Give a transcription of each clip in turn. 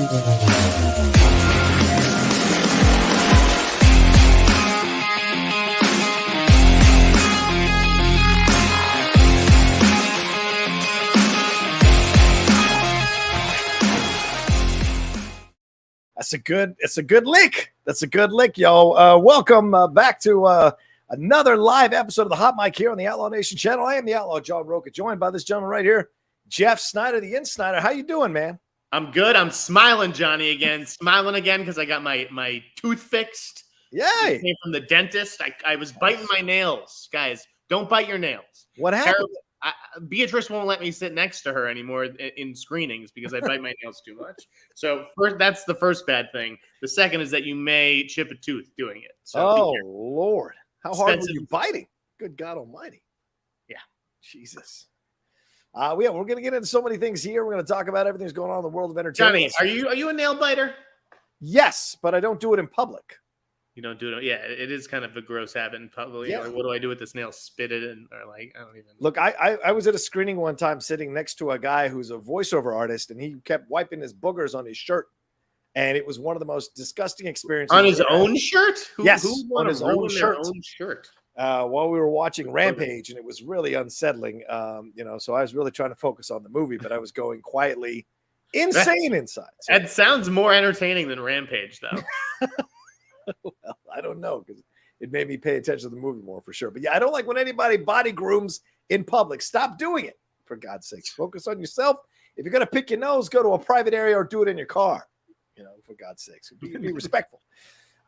It's a good lick. That's a good lick, yo. Welcome back to another live episode of the Hot Mic here on the Outlaw Nation channel. I am the Outlaw John Rocha, joined by this gentleman right here, Jeff Sneider, the Sneider. How you doing, man? I'm good. I'm smiling, Johnny, again. Smiling again because I got my tooth fixed. Yay! Came from the dentist. I was biting my nails. Guys, don't bite your nails. What happened? Beatrice won't let me sit next to her anymore in screenings because I bite my nails too much. So first, that's the first bad thing. The second is that you may chip a tooth doing it. So oh, Lord. How hard were you biting? Good God almighty. Yeah. Jesus. We're going to get into so many things here. We're going to talk about everything that's going on in the world of entertainment. Johnny, are you a nail biter? Yes, but I don't do it in public. You don't do it. Yeah, it is kind of a gross habit in public. Yeah. Like, what do I do with this nail? Spit it in, or like, I don't even. Look, I was at a screening one time sitting next to a guy who's a voiceover artist, and he kept wiping his boogers on his shirt. And it was one of the most disgusting experiences. On his own shirt? Yes, who on his own shirt. While we were watching Rampage, and it was really unsettling. So I was really trying to focus on the movie, but I was going quietly insane inside. So. That sounds more entertaining than Rampage, though. Well, I don't know because it made me pay attention to the movie more for sure. But yeah, I don't like when anybody body grooms in public. Stop doing it, for God's sakes. Focus on yourself. If you're going to pick your nose, go to a private area or do it in your car. For God's sakes. Be respectful.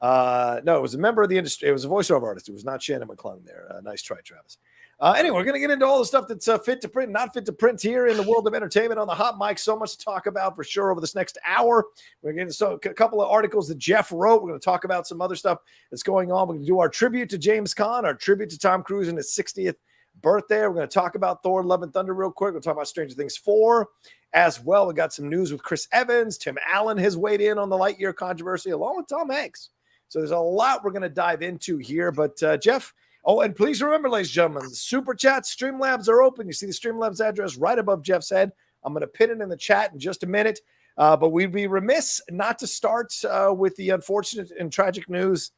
No, it was a member of the industry. It was a voiceover artist. It was not Shannon McClung there. Nice try, Travis. Anyway, we're going to get into all the stuff that's fit to print, not fit to print here in the world of entertainment on the Hot Mic. So much to talk about for sure over this next hour. We're going to get a couple of articles that Jeff wrote. We're going to talk about some other stuff that's going on. We're going to do our tribute to James Caan, our tribute to Tom Cruise in his 60th birthday. We're going to talk about Thor Love and Thunder real quick. We'll talk about Stranger Things 4 as well. We got some news with Chris Evans. Tim Allen has weighed in on the Lightyear controversy along with Tom Hanks. So there's a lot we're going to dive into here. But Jeff, and please remember, ladies and gentlemen, the Super Chat Streamlabs are open. You see the Streamlabs address right above Jeff's head. I'm going to pin it in the chat in just a minute. But we'd be remiss not to start with the unfortunate and tragic news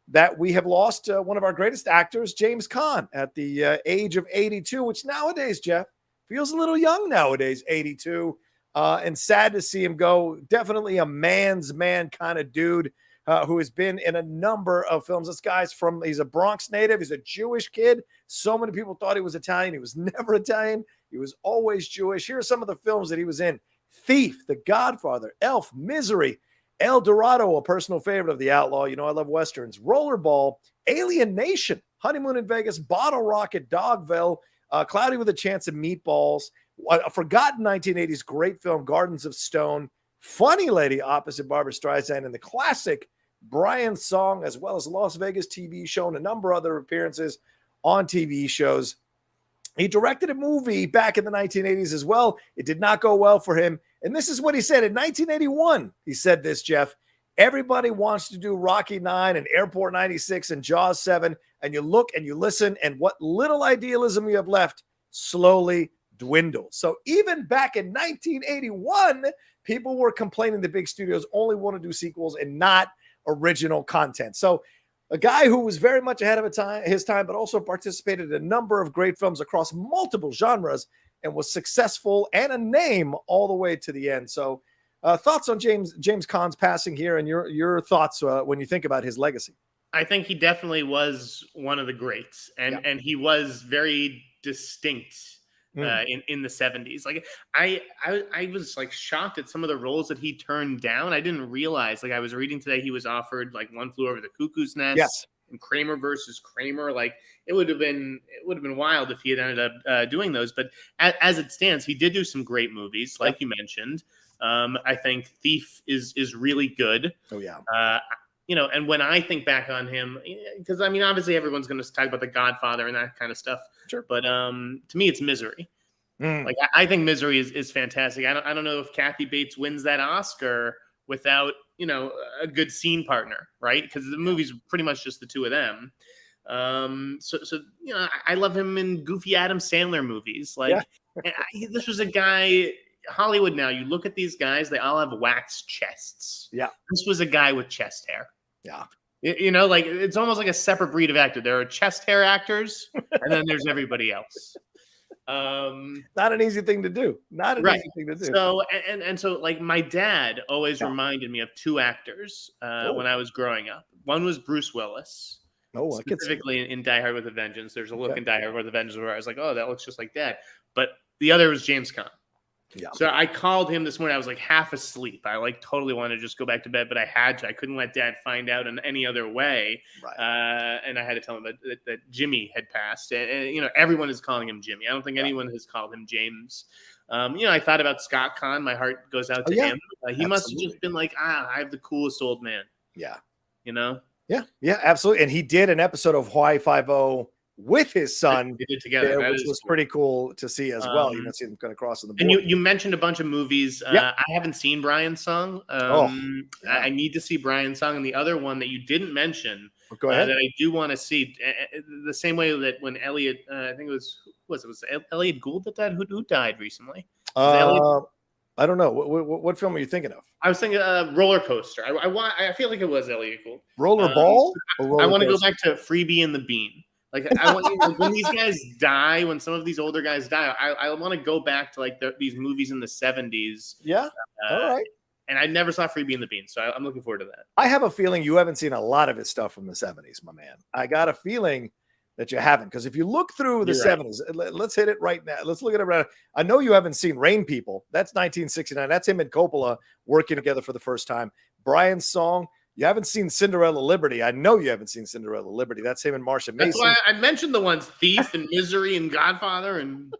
that we have lost one of our greatest actors, James Caan, at the age of 82, which nowadays, Jeff, feels a little young nowadays, 82. And sad to see him go. Definitely a man's man kind of dude. Who has been in a number of films. This guy's he's a Bronx native. He's a Jewish kid. So many people thought he was Italian. He was never Italian. He was always Jewish. Here are some of the films that he was in. Thief, The Godfather, Elf, Misery, El Dorado, a personal favorite of the Outlaw. You know, I love Westerns. Rollerball, Alien Nation, Honeymoon in Vegas, Bottle Rocket, Dogville, Cloudy with a Chance of Meatballs, a forgotten 1980s great film, Gardens of Stone, Funny Lady opposite Barbara Streisand, and the classic Brian Song, as well as Las Vegas TV show and a number of other appearances on TV shows. He directed a movie back in the 1980s as well. It did not go well for him. And this is what he said in 1981. He said this, Jeff. Everybody wants to do Rocky IX and Airport 96 and Jaws 7. And you look and you listen, and what little idealism you have left slowly dwindles. So even back in 1981, people were complaining that big studios only want to do sequels and not original content. So a guy who was very much ahead of his time, but also participated in a number of great films across multiple genres and was successful and a name all the way to the end. So thoughts on James Caan's passing here and your thoughts when you think about his legacy? I think he definitely was one of the greats, and he was very distinct in the 70s. Like I was like shocked at some of the roles that he turned down. I didn't realize, like I was reading today, he was offered like One Flew Over the Cuckoo's Nest, yes, and Kramer versus Kramer. Like it would have been wild if he had ended up doing those. But as it stands, he did do some great movies, like you mentioned. I think Thief is really good. Oh yeah. And when I think back on him, because I mean, obviously everyone's going to talk about The Godfather and that kind of stuff. Sure. But to me, it's Misery. Like I think Misery is fantastic. I don't know if Kathy Bates wins that Oscar without a good scene partner, right? Because the movie's pretty much just the two of them. I love him in goofy Adam Sandler movies. Like this was a guy. Hollywood now, you look at these guys, they all have wax chests. Yeah. This was a guy with chest hair. Yeah. You know, like it's almost like a separate breed of actor. There are chest hair actors, and then there's everybody else. Not an easy thing to do. Not an easy thing to do. So and so, like my dad always reminded me of two actors when I was growing up. One was Bruce Willis. Specifically in Die Hard with a Vengeance. There's a look in Die Hard with a Vengeance where I was like, oh, that looks just like Dad. But the other was James Caan. Yeah. So I called him this morning. I was like half asleep. I like totally wanted to just go back to bed, but I had to. I couldn't let Dad find out in any other way. Right. And I had to tell him that Jimmy had passed. And, you know, everyone is calling him Jimmy. I don't think anyone has called him James. You know, I thought about Scott Caan. My heart goes out to him. He must have just been like, I have the coolest old man. Yeah. You know? Yeah. Yeah, absolutely. And he did an episode of Hawaii Five-0 with his son. They did together, which was pretty cool to see as well. You don't see them kind of crossing the board. And you mentioned a bunch of movies. I haven't seen Brian's Song. I need to see Brian's Song. And the other one that you didn't mention that I do want to see, the same way that when Elliot, I think it was Elliot Gould that died? Who died recently? I don't know. What film are you thinking of? I was thinking Roller Coaster. I feel like it was Elliot Gould. Rollerball? I want to go back to Freebie and the Bean. Like I want when these guys die, when some of these older guys die, I want to go back to like these movies in the 70s. Yeah. All right. And I never saw Freebie and the Bean, so I'm looking forward to that. I have a feeling you haven't seen a lot of his stuff from the 70s, my man. I got a feeling that you haven't, because if you look through the 70s, let's hit it right now. Let's look at it right now. I know you haven't seen Rain People. That's 1969. That's him and Coppola working together for the first time. Brian's Song. You haven't seen Cinderella Liberty. I know you haven't seen Cinderella Liberty. That's him and Marsha Mason. That's why I mentioned the ones Thief and Misery and Godfather and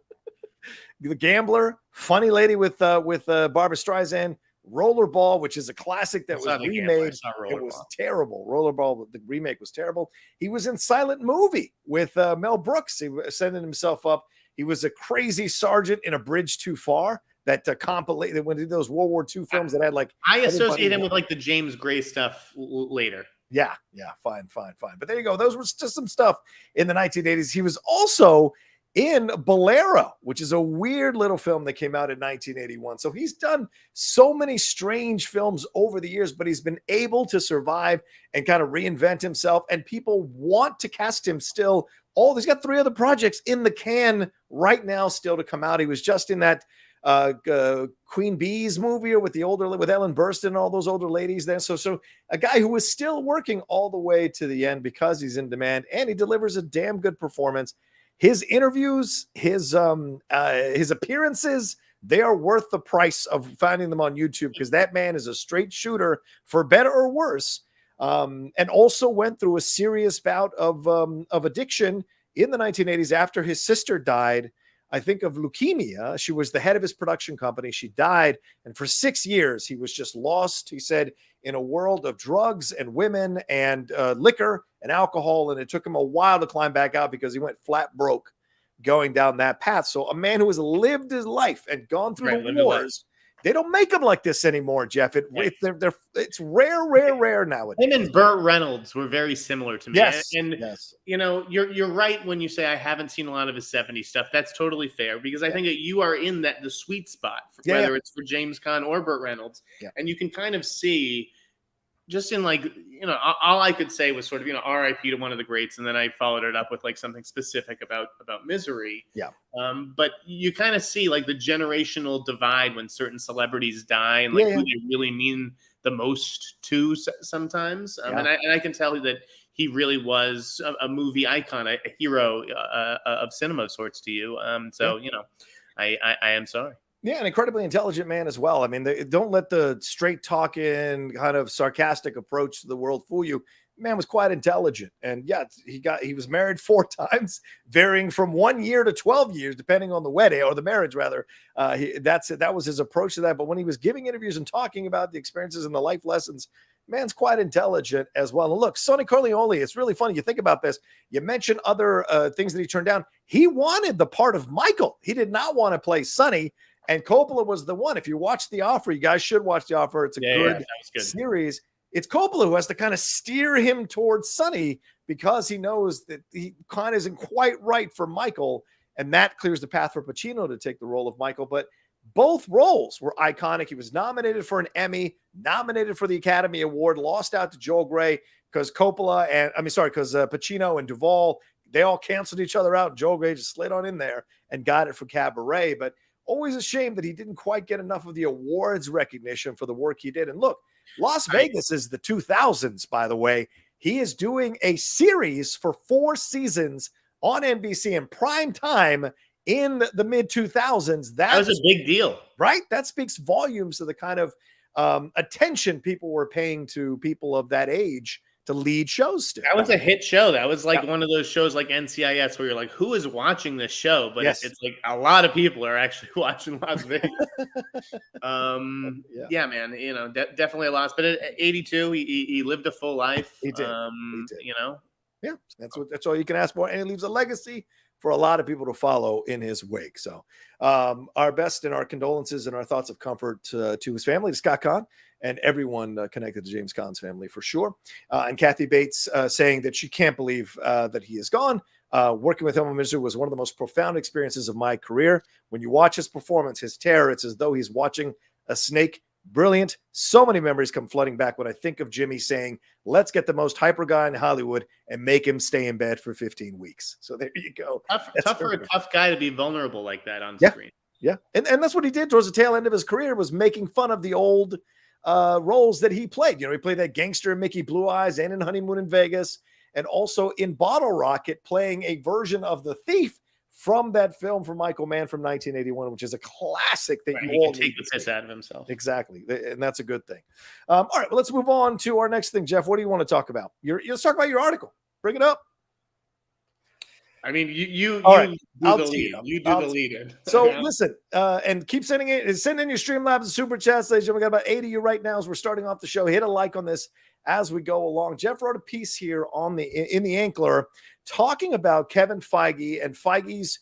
The Gambler, Funny Lady with Barbara Streisand, Rollerball, which is a classic that was remade. It was terrible. Rollerball, the remake was terrible. He was in Silent Movie with Mel Brooks. He was sending himself up. He was a crazy sergeant in A Bridge Too Far. That compilation when they did those World War II films that had like I associate him with like the James Gray stuff later. Yeah, fine. But there you go. Those were just some stuff in the 1980s. He was also in Bolero, which is a weird little film that came out in 1981. So he's done so many strange films over the years, but he's been able to survive and kind of reinvent himself. And people want to cast him still. He's got 3 other projects in the can right now still to come out. He was just in that Queen Bee's movie with Ellen Burstyn and all those older ladies there. So a guy who is still working all the way to the end because he's in demand and he delivers a damn good performance. His interviews, his appearances, they are worth the price of finding them on YouTube because that man is a straight shooter for better or worse. And also went through a serious bout of addiction in the 1980s after his sister died. I think of leukemia. She was the head of his production company. She died. And for 6 years, he was just lost, he said, in a world of drugs and women and liquor and alcohol. And it took him a while to climb back out because he went flat broke going down that path. So a man who has lived his life and gone through the wars, they don't make them like this anymore, Jeff. It's rare nowadays. Him and Burt Reynolds were very similar to me. Yes, you know, you're right when you say I haven't seen a lot of his 70s stuff. That's totally fair because I think that you are in the sweet spot, whether it's for James Caan or Burt Reynolds, and you can kind of see. Just in like, you know, all I could say was sort of, you know, RIP to one of the greats. And then I followed it up with like something specific about Misery. Yeah. But you kind of see like the generational divide when certain celebrities die and like who they really mean the most to sometimes. And I can tell that he really was a movie icon, a hero of cinema of sorts to you. You know, I am sorry. Yeah, an incredibly intelligent man as well. I mean, don't let the straight talking kind of sarcastic approach to the world fool you. Man was quite intelligent. And yeah, he was married 4 times, varying from 1 year to 12 years, depending on the wedding or the marriage rather. That was his approach to that. But when he was giving interviews and talking about the experiences and the life lessons, man's quite intelligent as well. And look, Sonny Corleone, it's really funny. You think about this. You mentioned other things that he turned down. He wanted the part of Michael. He did not want to play Sonny. And Coppola was the one. If you watch The Offer, you guys should watch The Offer. It's a good series. It's Coppola who has to kind of steer him towards Sonny because he knows that he kind of isn't quite right for Michael. And that clears the path for Pacino to take the role of Michael. But both roles were iconic. He was nominated for an Emmy, nominated for the Academy Award, lost out to Joel Grey because Pacino and Duvall, they all canceled each other out. Joel Grey just slid on in there and got it for Cabaret. But always a shame that he didn't quite get enough of the awards recognition for the work he did. And look, Las Vegas is the 2000s, by the way. He is doing a series for 4 seasons on NBC in prime time in the mid-2000s. That was a big deal. Right? That speaks volumes to the kind of attention people were paying to people of that age to lead shows still. That was a hit show. That was like one of those shows like NCIS where you're like, who is watching this show? But it's like a lot of people are actually watching Las Vegas. Yeah, man, you know, definitely a loss. But at 82, he lived a full life. He did. You know? Yeah, that's all you can ask for. And he leaves a legacy for a lot of people to follow in his wake. So our best and our condolences and our thoughts of comfort to his family, to Scott Caan, and everyone connected to James Caan's family for sure. And Kathy Bates saying that she can't believe that he is gone. Working with him on Misery was one of the most profound experiences of my career. When you watch his performance, his terror, it's as though he's watching a snake. Brilliant. So many memories come flooding back when I think of Jimmy saying, let's get the most hyper guy in Hollywood and make him stay in bed for 15 weeks. So there you go. Tough for a tough guy to be vulnerable like that on screen. Yeah. And that's what he did towards the tail end of his career, was making fun of the old roles that he played. You know, he played that gangster in Mickey Blue Eyes and in Honeymoon in Vegas, and also in Bottle Rocket, playing a version of the thief from that film from Michael Mann from 1981, which is a classic that you all can take the piss out of himself. Exactly. And that's a good thing. All right, well, let's move on to our next thing. Jeff, what do you want to talk about? Let's talk about your article. Bring it up. I mean, you right, do the lead. You do the lead. So listen, and keep sending in your Streamlabs and SuperChats, ladies and gentlemen. We got about 80 of you right now as we're starting off the show. Hit a like on this as we go along. Jeff wrote a piece here in the Ankler talking about Kevin Feige, and Feige's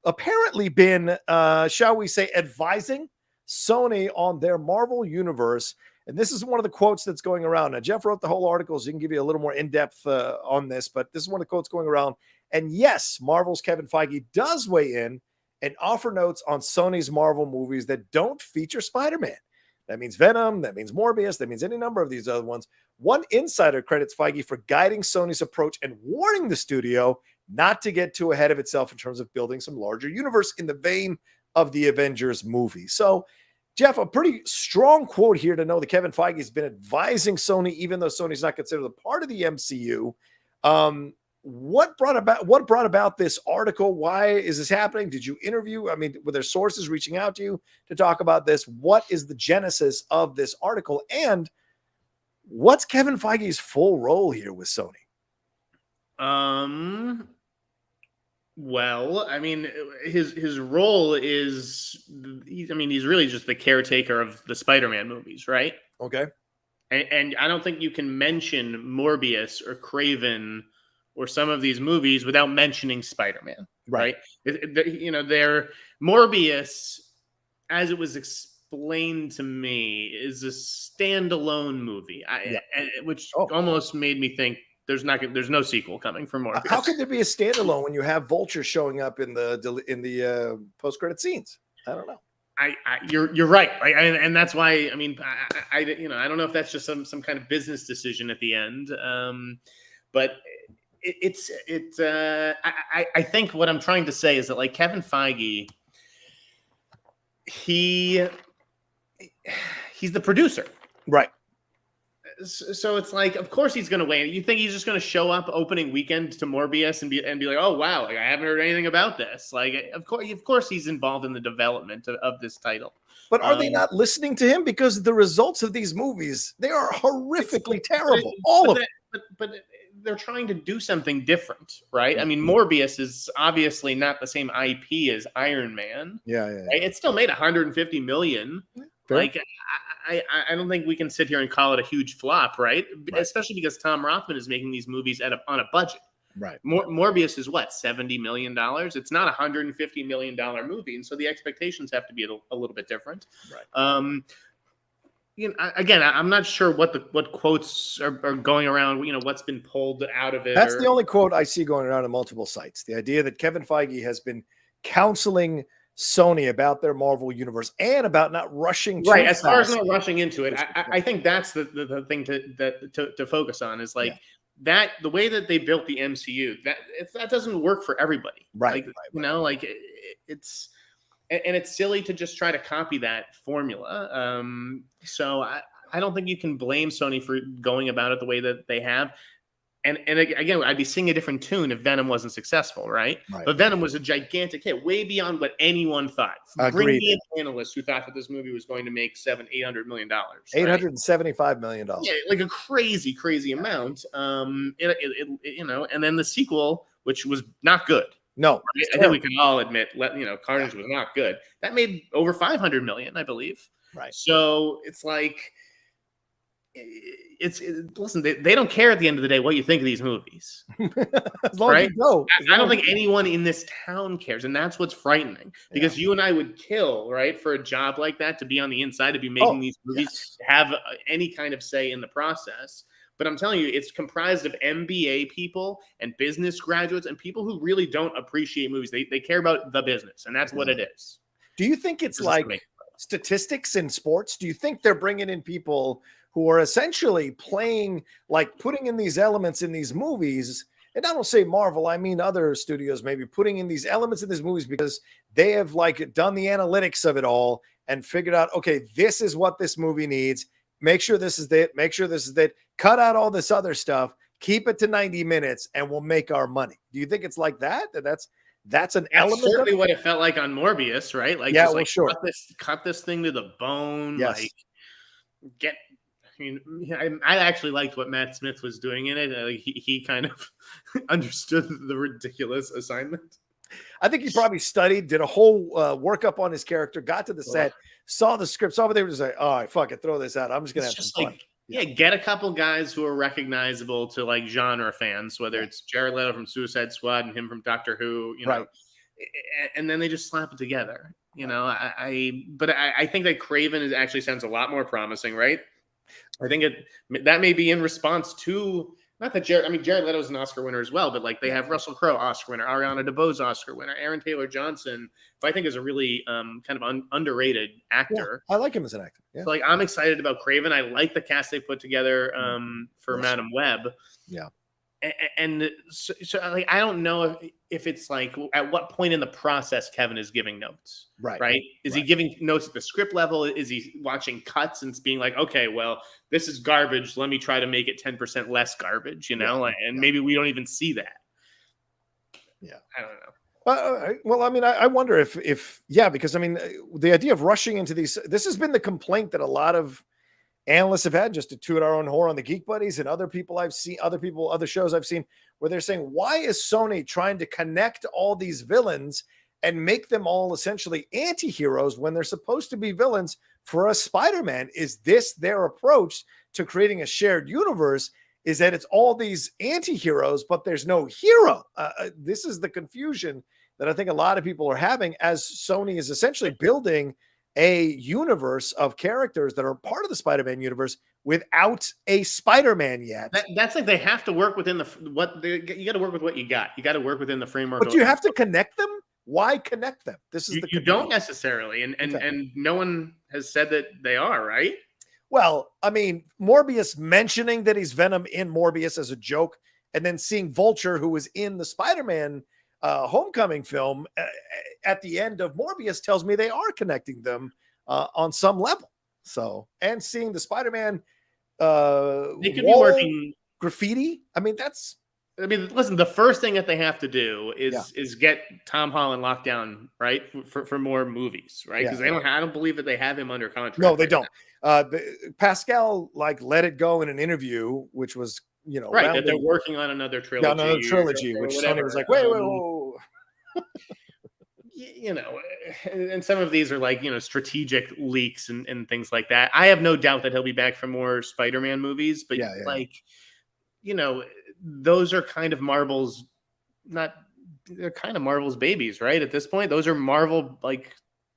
apparently been, shall we say, advising Sony on their Marvel universe. And this is one of the quotes that's going around. Now, Jeff wrote the whole article, so he can give you a little more in-depth on this, but this is one of the quotes going around. And yes, Marvel's Kevin Feige does weigh in and offer notes on Sony's Marvel movies that don't feature Spider-Man. That means Venom, that means Morbius, that means any number of these other ones. One insider credits Feige for guiding Sony's approach and warning the studio not to get too ahead of itself in terms of building some larger universe in the vein of the Avengers movie. So, Jeff, a pretty strong quote here to know that Kevin Feige has been advising Sony, even though Sony's not considered a part of the MCU. What brought about this article? Why is this happening? Did you interview? I mean, were there sources reaching out to you to talk about this? What is the genesis of this article? And what's Kevin Feige's full role here with Sony? Well, I mean, his role is, he's really just the caretaker of the Spider-Man movies, right? Okay. And I don't think you can mention Morbius or Kraven or some of these movies without mentioning Spider-Man, right? They're Morbius, as it was explained to me, is a standalone movie, which almost made me think there's no sequel coming for Morbius. How could there be a standalone when you have Vulture showing up in the post-credit scenes? I don't know. You're right, and that's why. I mean, I don't know if that's just some kind of business decision at the end, but. I think what I'm trying to say is that, like, Kevin Feige, he's the producer, right? So it's like, of course he's going to wait. You think he's just going to show up opening weekend to Morbius and be like, oh wow, like, I haven't heard anything about this. Like, of course he's involved in the development of this title. But are they not listening to him? Because the results of these movies, they are horrifically terrible. All of it. But they're trying to do something different, right? I mean, Morbius is obviously not the same IP as Iron Man. Yeah. Right? It still made 150 million. Fair. Like, I don't think we can sit here and call it a huge flop, right? Especially because Tom Rothman is making these movies on a budget. Right. Morbius is what, $70 million? It's not a $150 million movie, and so the expectations have to be a little bit different. Right. Again, I'm not sure what quotes are going around. What's been pulled out of it. That's the only quote I see going around on multiple sites. The idea that Kevin Feige has been counseling Sony about their Marvel universe and about not rushing too right. As far as fast. not rushing into it, I think that's the thing to focus on is like that the way that they built the MCU that doesn't work for everybody. Right. Like, you know, like it's and it's silly to just try to copy that formula. So I don't think you can blame Sony for going about it the way that they have. And again, I'd be singing a different tune if Venom wasn't successful, right? But Venom was a gigantic hit, way beyond what anyone thought. Bring me an analyst who thought that this movie was going to make $800 million. $875 million. Yeah, like a crazy amount. You know, and then the sequel, which was not good. No, I think we can all admit, you know, Carnage was not good. That made over 500 million, I believe. Right. So it's like, listen, they don't care at the end of the day what you think of these movies. As long as you go. I don't think anyone in this town cares, and that's what's frightening. Because you and I would kill, right, for a job like that, to be on the inside, to be making these movies, to have any kind of say in the process. But I'm telling you, it's comprised of MBA people and business graduates and people who really don't appreciate movies. They care about the business, and that's what it is. Do you think it's like statistics in sports? Do you think they're bringing in people who are essentially playing, like putting in these elements in these movies? And I don't say Marvel, I mean other studios maybe putting in these elements in these movies because they have like done the analytics of it all and figured out, okay, this is what this movie needs. Make sure this is it. Make sure this is it. Cut out all this other stuff. Keep it to 90 minutes and we'll make our money. Do you think it's like that? That's an element. Certainly what it felt like on Morbius, right? Like, yeah, just well, like sure. Cut this thing to the bone. Yes. Like, I mean, I actually liked what Matt Smith was doing in it. He kind of understood the ridiculous assignment. I think he probably studied, did a whole workup on his character, got to the set, saw the script, saw what they were just like, oh, fuck it, throw this out. I'm just going to have some fun. Get a couple guys who are recognizable to like genre fans, whether it's Jared Leto from Suicide Squad and him from Doctor Who, you know, and then they just slap it together. You know, but I think that Craven actually sounds a lot more promising, right? I think that may be in response to not that Jared Leto's an Oscar winner as well, but like they have Russell Crowe Oscar winner, Ariana DeBose Oscar winner, Aaron Taylor Johnson, who I think is a really kind of underrated actor. Yeah, I like him as an actor. Yeah. So like I'm excited about Craven. I like the cast they put together for Madam Web. Yeah. And so like I don't know if it's like at what point in the process Kevin is giving notes, right? Is he giving notes at the script level? Is he watching cuts and being like, okay, well, this is garbage. Let me try to make it 10% less garbage, you know? And maybe we don't even see that. Yeah, I don't know. Well, I mean, I wonder if because I mean, the idea of rushing into this has been the complaint that a lot of analysts have had, just to toot our own horn on the Geek Buddies and other people I've seen, other shows I've seen, where they're saying, why is Sony trying to connect all these villains and make them all essentially anti-heroes when they're supposed to be villains for a Spider-Man? Is this their approach to creating a shared universe? Is that it's all these anti-heroes, but there's no hero? This is the confusion that I think a lot of people are having as Sony is essentially building a universe of characters that are part of the Spider-Man universe without a Spider-Man yet. That's like they have to work within you got to work with what you got. You got to work within the framework. But you have to connect them. Why connect them? This is you don't necessarily, and no one has said that they are, right? Well, I mean, Morbius mentioning that he's Venom in Morbius as a joke, and then seeing Vulture, who was in the Spider-Man Homecoming film at the end of Morbius, tells me they are connecting them on some level. So, and seeing the Spider-Man they could be working graffiti. I mean, listen, the first thing that they have to do is get Tom Holland locked down, right, for more movies, right? Because I don't believe that they have him under contract. No, they don't. Pascal let it go in an interview, which was right, that they're working on another trilogy. Yeah, another trilogy, which Sony was like, wait, whoa. And some of these are like, strategic leaks and things like that. I have no doubt that he'll be back for more Spider-Man movies, but those are kind of Marvel's they're kind of Marvel's babies, right? At this point, those are Marvel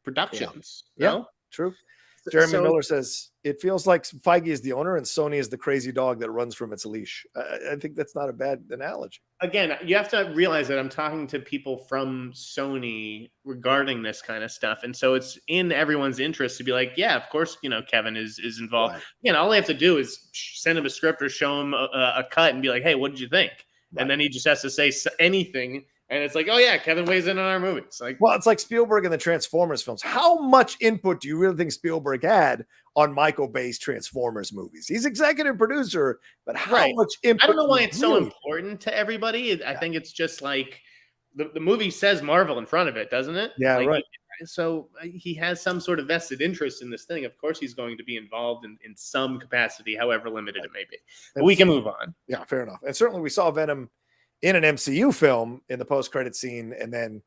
productions. Yeah, true. Jeremy Miller says, it feels like Feige is the owner and Sony is the crazy dog that runs from its leash. I think that's not a bad analogy. Again, you have to realize that I'm talking to people from Sony regarding this kind of stuff. And so it's in everyone's interest to be like, yeah, of course, Kevin is involved. Right. All they have to do is send him a script or show him a cut and be like, hey, what did you think? Right. And then he just has to say anything. And it's like, oh, yeah, Kevin weighs in on our movie. It's like Spielberg and the Transformers films. How much input do you really think Spielberg had on Michael Bay's Transformers movies? He's executive producer, but how much input? I don't know why it's so important to everybody. I think it's just like the movie says Marvel in front of it, doesn't it? Yeah, right. So he has some sort of vested interest in this thing. Of course, he's going to be involved in some capacity, however limited it may be. But we can move on. Yeah, fair enough. And certainly we saw Venom in an MCU film in the post-credit scene, and then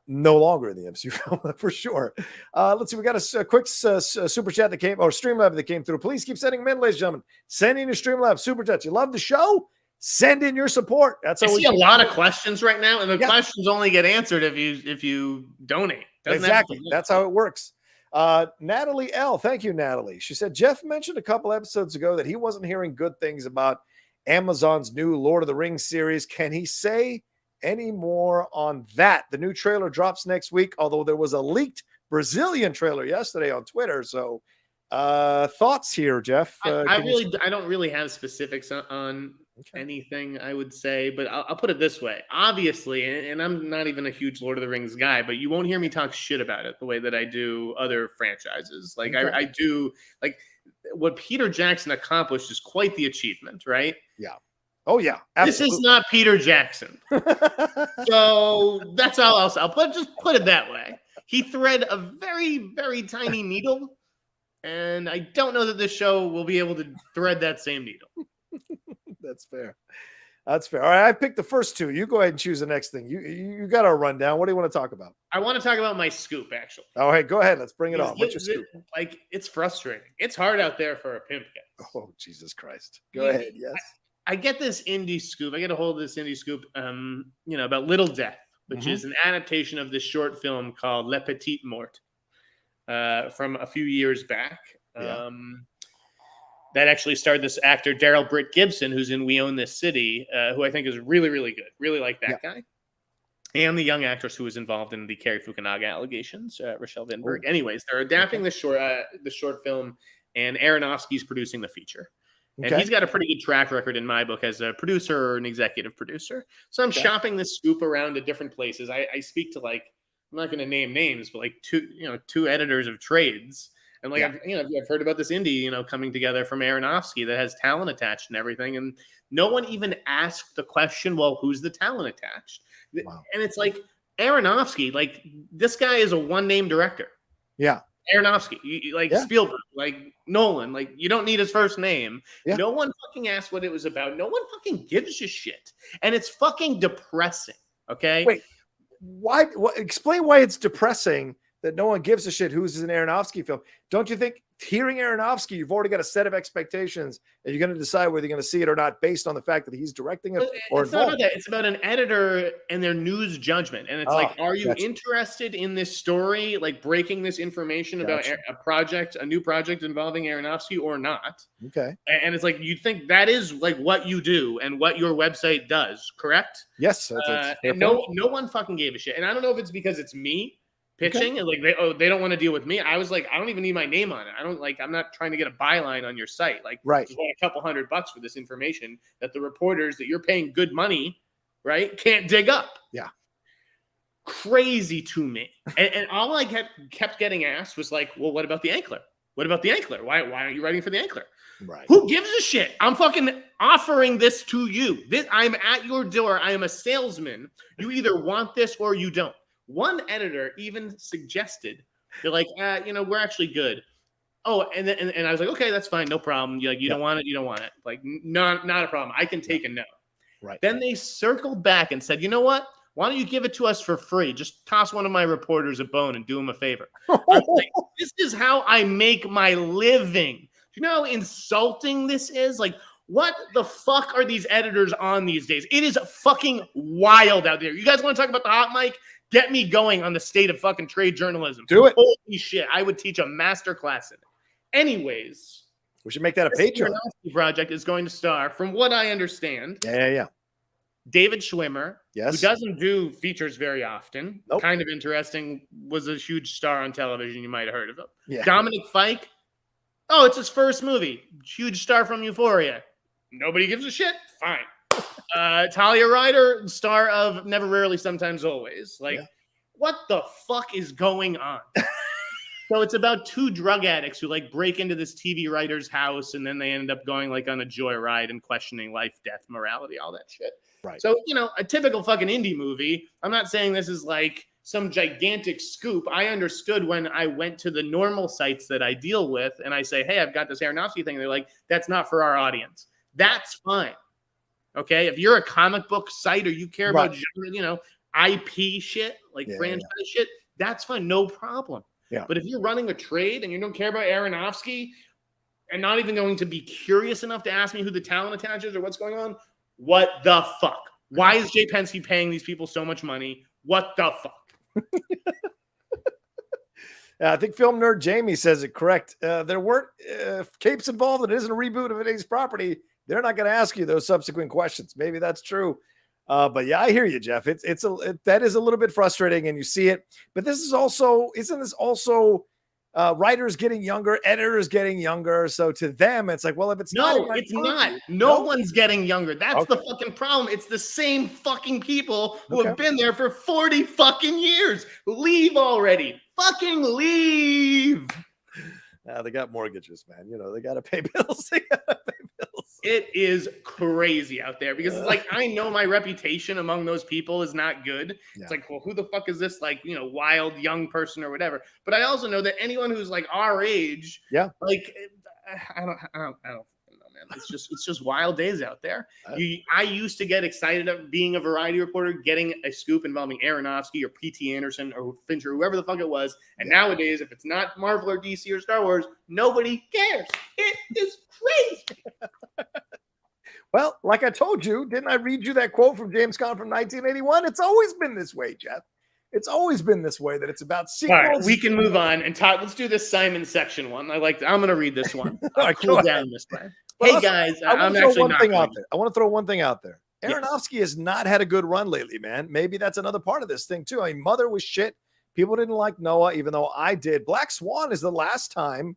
no longer in the MCU film for sure. Let's see. We got a quick super chat that came, or Streamlab that came through. Please keep sending them in, ladies and gentlemen. Send in your Streamlab super chats. You love the show? Send in your support. That's I see a lot of questions right now, and the questions only get answered if you donate. Exactly. That's how it works. Natalie L. Thank you, Natalie. She said Jeff mentioned a couple episodes ago that he wasn't hearing good things about Amazon's new Lord of the Rings series. Can he say any more on that? The new trailer drops next week, although there was a leaked Brazilian trailer yesterday on Twitter. So thoughts here, Jeff? I don't really have specifics on anything, I would say, but I'll put it this way. Obviously, and I'm not even a huge Lord of the Rings guy, but you won't hear me talk shit about it the way that I do other franchises. Like I do, like what Peter Jackson accomplished is quite the achievement, right? Yeah. Oh yeah. Absolutely. This is not Peter Jackson. So that's all I'll just put it that way. He thread a very, very tiny needle, and I don't know that this show will be able to thread that same needle. That's fair. That's fair. All right, I picked the first two. You go ahead and choose the next thing. You got our rundown. What do you want to talk about? I want to talk about my scoop, actually. All right, go ahead. Let's bring it on. What's your scoop? It's frustrating. It's hard out there for a pimp guy. Oh, Jesus Christ. Go ahead. Yes. I get this indie scoop. I get a hold of this indie scoop, about Little Death, which is an adaptation of this short film called Le Petite Mort from a few years back. Yeah. That actually starred this actor, Daryl Britt Gibson, who's in We Own This City, who I think is really, really good. Really like that guy. And the young actress who was involved in the Cary Fukunaga allegations, Rochelle Vinberg. Oh. Anyways, they're adapting the short film, and Aaronofsky's producing the feature. And he's got a pretty good track record in my book as a producer or an executive producer. So I'm shopping this scoop around to different places. I speak to I'm not going to name names, but two editors of trades. And I've heard about this indie, coming together from Aaronofsky that has talent attached and everything. And no one even asked the question, well, who's the talent attached? Wow. And it's like Aaronofsky, this guy is a one-name director. Yeah. Aaronofsky, Spielberg, Nolan, you don't need his first name. Yeah. No one fucking asked what it was about. No one fucking gives a shit. And it's fucking depressing. Okay. Wait, why? Explain why it's depressing that no one gives a shit who's an Aaronofsky film. Don't you think hearing Aaronofsky, you've already got a set of expectations and you're going to decide whether you're going to see it or not based on the fact that he's directing it or it's not about that. It's about an editor and their news judgment. And it's are you interested in this story, breaking this information about a new project involving Aaronofsky or not? Okay. And it's you think that is what you do and what your website does, correct? Yes. And no one fucking gave a shit. And I don't know if it's because it's me pitching and they don't want to deal with me. I was I don't even need my name on it. I don't I'm not trying to get a byline on your site. Right. Just want a couple $100 for this information that the reporters that you're paying good money, right, can't dig up. Yeah. Crazy to me. And all I kept getting asked was well, what about the Ankler? What about the Ankler? Why aren't you writing for the Ankler? Right. Who gives a shit? I'm fucking offering this to you. I'm at your door. I am a salesman. You either want this or you don't. One editor even suggested, they're we're actually good. Oh, and I was okay, that's fine, no problem. You don't want it, you don't want it. Not a problem. I can take a no. Right. Then they circled back and said, you know what? Why don't you give it to us for free? Just toss one of my reporters a bone and do him a favor. This is how I make my living. Do you know how insulting this is? What the fuck are these editors on these days? It is fucking wild out there. You guys want to talk about the hot mic? Get me going on the state of fucking trade journalism. Do it. Holy shit. I would teach a master class in it. Anyways. We should make that a This Patreon. Aaronofsky project is going to star, from what I understand, David Schwimmer, who doesn't do features very often. Nope. Kind of interesting. Was a huge star on television. You might have heard of him. Yeah. Dominic Fike. Oh, it's his first movie. Huge star from Euphoria. Nobody gives a shit. Fine. Talia Ryder, star of Never, Rarely, Sometimes, Always. What the fuck is going on? So it's about two drug addicts who break into this TV writer's house, and then they end up going on a joyride and questioning life, death, morality, all that shit. Right. So, a typical fucking indie movie. I'm not saying this is some gigantic scoop. I understood when I went to the normal sites that I deal with and I say, hey, I've got this Aaronofsky thing. They're like, that's not for our audience. That's fine. Okay. If you're a comic book site or you care about genre, IP shit, franchise shit, that's fine. No problem. Yeah. But if you're running a trade and you don't care about Aaronofsky and not even going to be curious enough to ask me who the talent attaches or what's going on, what the fuck? Why is Jay Penske paying these people so much money? What the fuck? I think film nerd Jamie says it correct. There weren't capes involved, and it isn't a reboot of today's property. They're not going to ask you those subsequent questions. Maybe that's true. But yeah, I hear you, Jeff. That is a little bit frustrating, and you see it. But isn't this also writers getting younger, editors getting younger? So to them, it's well, if it's not. No one's getting younger. That's the fucking problem. It's the same fucking people who have been there for 40 fucking years. Leave already. Fucking leave. They got mortgages, man. They got to pay bills. It is crazy out there because it's I know my reputation among those people is not good. Yeah. It's well, who the fuck is this wild young person or whatever? But I also know that anyone who's our age, I don't know, man. It's just wild days out there. I used to get excited of being a variety reporter, getting a scoop involving Aaronofsky or P.T. Anderson or Fincher, whoever the fuck it was. And nowadays, if it's not Marvel or DC or Star Wars, nobody cares. It is crazy. Well, like I told you, didn't I read you that quote from James Caan from 1981? It's always been this way, Jeff. It's always been this way, that it's about sequels. All right, we can move on and talk. Let's do this Simon section one. I'm going to read this one. I'll cool down this way. Hey, guys, I'm actually not going to. I want to throw one thing out there. Aaronofsky has not had a good run lately, man. Maybe that's another part of this thing, too. I mean, Mother was shit. People didn't like Noah, even though I did. Black Swan is the last time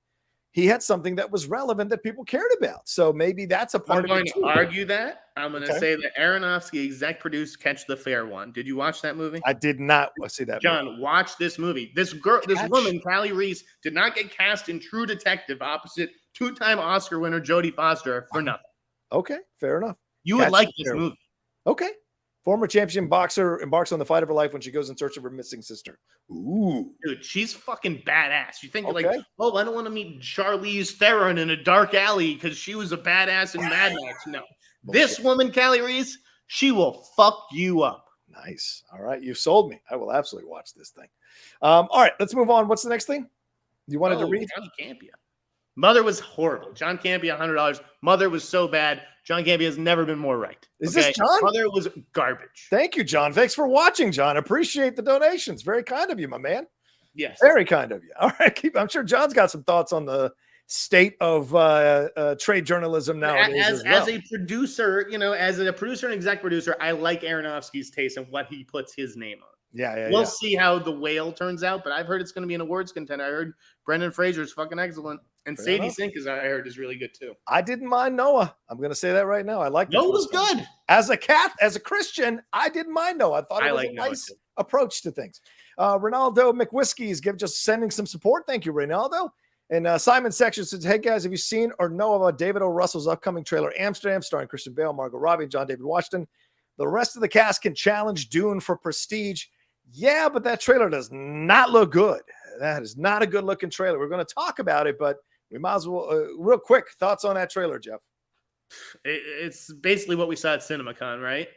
he had something that was relevant that people cared about. So maybe that's a part of it. I'm going to argue that. I'm going to say that Aaronofsky exec produced Catch the Fair one. Did you watch that movie? I did not see that John, movie. Watch this movie. This woman, Callie Reese, did not get cast in True Detective opposite two-time Oscar winner Jodie Foster for nothing. Okay, fair enough. You would like this movie. Okay. Former champion boxer embarks on the fight of her life when she goes in search of her missing sister. Ooh. Dude, she's fucking badass. You think I don't want to meet Charlize Theron in a dark alley because she was a badass in Mad Max. No. This woman, Callie Reese, she will fuck you up. Nice. All right. You've sold me. I will absolutely watch this thing. All right. Let's move on. What's the next thing you wanted to read? John Campea. Mother was horrible. John Campea, $100. Mother was so bad. John Campea has never been more right. Is this John? Mother was garbage. Thank you, John. Thanks for watching, John. Appreciate the donations. Very kind of you, my man. Yes. Very kind of you. All right. I'm sure John's got some thoughts on the state of trade journalism nowadays. As a producer, as a producer and exec producer, I like Aronofsky's taste and what he puts his name on. We'll see how The Whale turns out, but I've heard it's going to be an awards contender. I heard Brendan Fraser's fucking excellent. And Sadie Sink, I heard, is really good too. I didn't mind Noah. I'm going to say that right now. I like Noah was good. As a Christian, I didn't mind Noah. I thought it was a nice approach to things. Ronaldo McWhiskey's just sending some support. Thank you, Ronaldo. And Simon Section says, hey, guys, have you seen or know about David O. Russell's upcoming trailer, Amsterdam, starring Christian Bale, Margot Robbie, and John David Washington? The rest of the cast can challenge Dune for prestige. Yeah, but that trailer does not look good. That is not a good-looking trailer. We're going to talk about it, but we might as well, real quick, thoughts on that trailer, Jeff? It's basically what we saw at CinemaCon, right?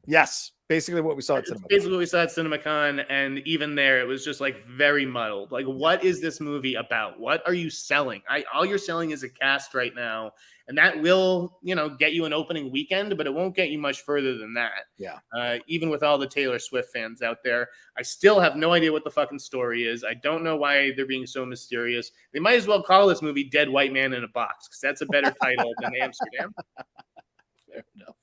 Yes, basically what we saw at It's CinemaCon. basically what we saw at CinemaCon, and even there, it was just like very muddled. Like, what is this movie about? What are you selling? All you're selling is a cast right now, and that will, get you an opening weekend, but it won't get you much further than that. Yeah. Even with all the Taylor Swift fans out there, I still have no idea what the fucking story is. I don't know why they're being so mysterious. They might as well call this movie "Dead White Man in a Box" because that's a better title than Amsterdam. Fair enough.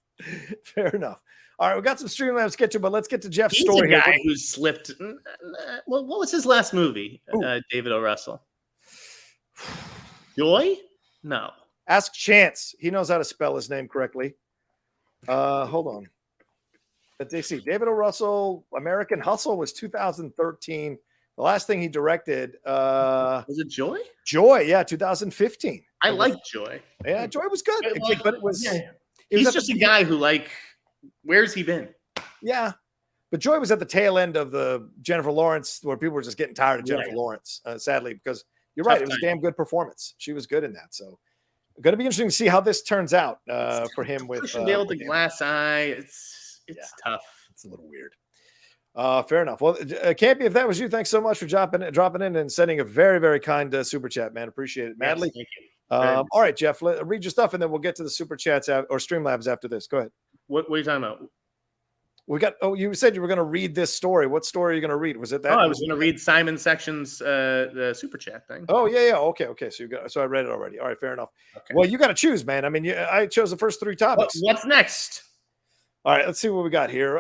Fair enough. All right, we got some Streamlabs to get to, but let's get to Jeff's He's story a guy here. who slipped. Well, what was his last movie? David O. Russell. Joy? No. Ask Chance. He knows how to spell his name correctly. Hold on. Let's see. David O. Russell, American Hustle was 2013. The last thing he directed. Was it Joy? Joy, yeah, 2015. I like Joy. Yeah, Joy was good. But it was. Yeah. He's just a guy who, where's he been? Yeah. But Joy was at the tail end of the Jennifer Lawrence, where people were just getting tired of Jennifer Lawrence, sadly, because you're right. It was a damn good performance. She was good in that. So going to be interesting to see how this turns out for him with Christian Bale with the glass eye. It's tough. It's a little weird. Fair enough. Well, Campy, if that was you, thanks so much for dropping in and sending a very, very kind super chat, man. Appreciate it, madly. Yes, thank you. All right, Jeff, read your stuff, and then we'll get to the super chats or Streamlabs after this. Go ahead. What are you talking about? We got. Oh, you said you were going to read this story. What story are you going to read? Was it that? Oh, I was going to read Simon Section's the super chat thing. Oh yeah. Okay. So I read it already. All right, fair enough. Okay. Well, you got to choose, man. I mean, I chose the first three topics. What's next? All right, let's see what we got here.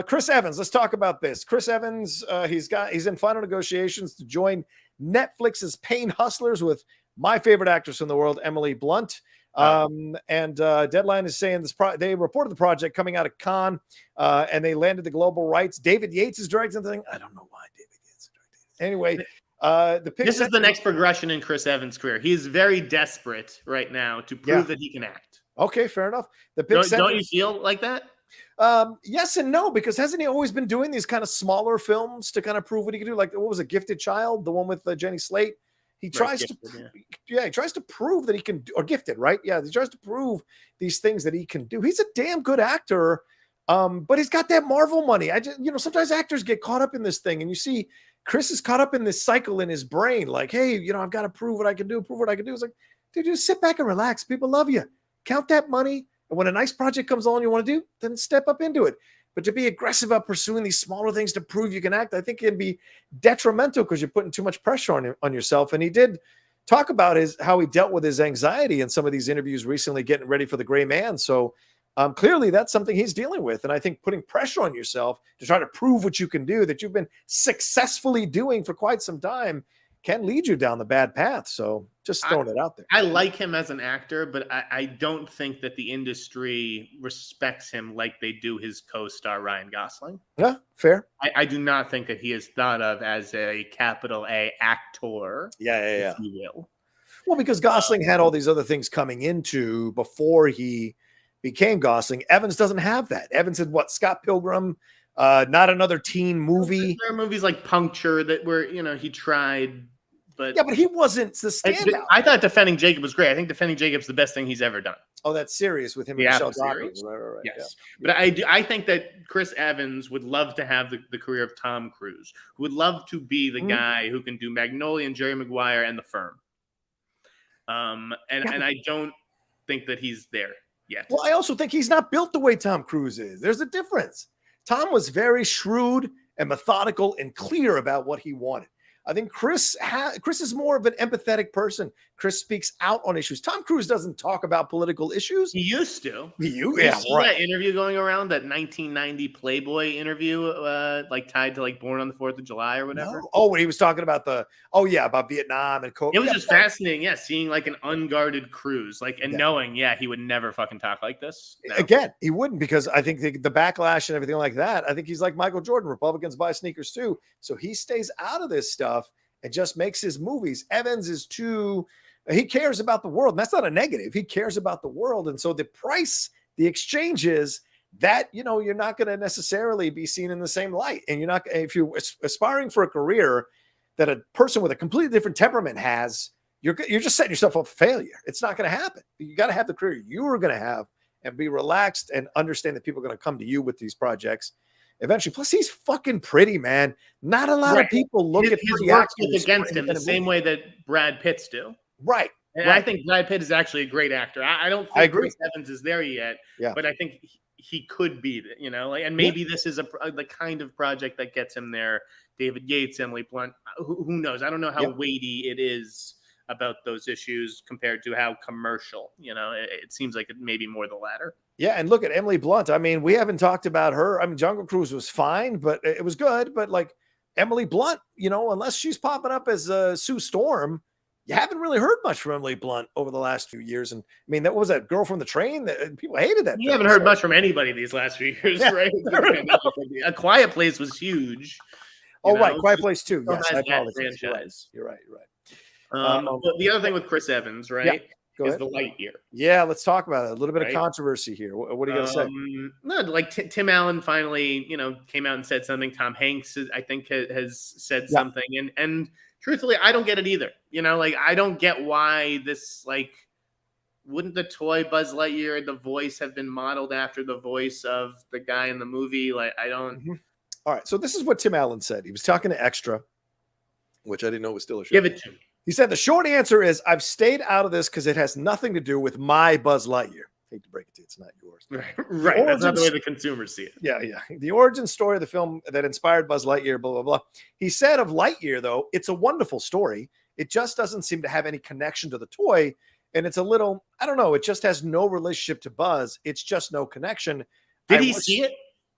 Chris Evans. Let's talk about this. Chris Evans. He's in final negotiations to join Netflix's Pain Hustlers with my favorite actress in the world, Emily Blunt. Deadline is saying they reported the project coming out of Caan, and they landed the global rights. David Yates is directing the thing. I don't know why David Yates is directing it. Anyway, this is the next progression in Chris Evans' career. He's very desperate right now to prove that he can act. Okay, fair enough. Don't you feel like that? Yes and no, because hasn't he always been doing these kind of smaller films to kind of prove what he can do? Like, what was it, Gifted Child, the one with Jenny Slate? He tries he tries to prove that he can, or Gifted, right? Yeah, he tries to prove these things that he can do. He's a damn good actor, but he's got that Marvel money. Sometimes actors get caught up in this thing, and you see Chris is caught up in this cycle in his brain, like, hey, I've got to prove what I can do, It's like, dude, just sit back and relax. People love you. Count that money, and when a nice project comes along you want to do, then step up into it. But to be aggressive about pursuing these smaller things to prove you can act, I think it can be detrimental because you're putting too much pressure on yourself. And he did talk about how he dealt with his anxiety in some of these interviews recently, getting ready for The Gray Man. So clearly that's something he's dealing with. And I think putting pressure on yourself to try to prove what you can do, that you've been successfully doing for quite some time, can lead you down the bad path. So just throwing it out there. I like him as an actor, but I don't think that the industry respects him like they do his co-star Ryan Gosling. Yeah, fair. I do not think that he is thought of as a capital A actor. Yeah. If you will. Well, because Gosling had all these other things coming into before he became Gosling. Evans doesn't have that. Evans had Scott Pilgrim, not another teen movie. There are movies like Puncture that were, he tried, but he wasn't the standout. I thought Defending Jacob was great. I think Defending Jacob's the best thing he's ever done. Oh, that's serious with him and Michelle Dockery. Right. Yes. Yeah. But I think that Chris Evans would love to have the career of Tom Cruise, who would love to be the guy who can do Magnolia and Jerry Maguire and The Firm. And I don't think that he's there yet. Well, I also think he's not built the way Tom Cruise is. There's a difference. Tom was very shrewd and methodical and clear about what he wanted. I think Chris is more of an empathetic person. Chris speaks out on issues. Tom Cruise doesn't talk about political issues. He used to. You see that interview going around, that 1990 Playboy interview, tied to Born on the 4th of July or whatever? No. Oh, when he was talking about about Vietnam and It was just fascinating, seeing an unguarded Cruise, knowing, he would never fucking talk like this. No. Again, he wouldn't, because I think the backlash and everything like that, I think he's like Michael Jordan. Republicans buy sneakers too. So he stays out of this stuff and just makes his movies. Evans is he cares about the world. And that's not a negative. He cares about the world. And so the exchange is that, you're not going to necessarily be seen in the same light. And if you're aspiring for a career that a person with a completely different temperament has, you're just setting yourself up for failure. It's not going to happen. You got to have the career you were going to have and be relaxed and understand that people are going to come to you with these projects eventually. Plus, he's fucking pretty, man. Not a lot of people look at his pretty work actors against him the same way that Brad Pitt's do. Right. And I think Brad Pitt is actually a great actor. I don't think Chris Evans is there yet, but I think he could be, and maybe this is the kind of project that gets him there. David Yates, Emily Blunt, who knows? I don't know how weighty it is about those issues compared to how commercial, it seems like it may be more the latter. Yeah, and look at Emily Blunt. I mean, we haven't talked about her. I mean, Jungle Cruise was fine, but it was good. But like Emily Blunt, unless she's popping up as Sue Storm, you haven't really heard much from Emily Blunt over the last few years. And I mean, what was that Girl from the Train? People hated that. You haven't heard much from anybody these last few years, right? A Quiet Place was huge. Right, Quiet Place 2. Yes, I apologize. You're right. The other thing with Chris Evans, right? Is the Lightyear. Yeah, let's talk about it. A little bit of controversy here. What are you going to say? No, like Tim Allen finally, came out and said something. Tom Hanks, I think, has said something. And truthfully, I don't get it either. I don't get why this, wouldn't the toy Buzz Lightyear, the voice, have been modeled after the voice of the guy in the movie? I don't. Mm-hmm. All right. So this is what Tim Allen said. He was talking to Extra, which I didn't know was still a show. Give it to me. He said, the short answer is I've stayed out of this because it has nothing to do with my Buzz Lightyear. I hate to break it to you, it's not yours. Right. That's not the way the consumers see it. Yeah. The origin story of the film that inspired Buzz Lightyear, blah, blah, blah. He said of Lightyear, though, it's a wonderful story. It just doesn't seem to have any connection to the toy. And it's a little, I don't know, it just has no relationship to Buzz. It's just no connection. Did he see it?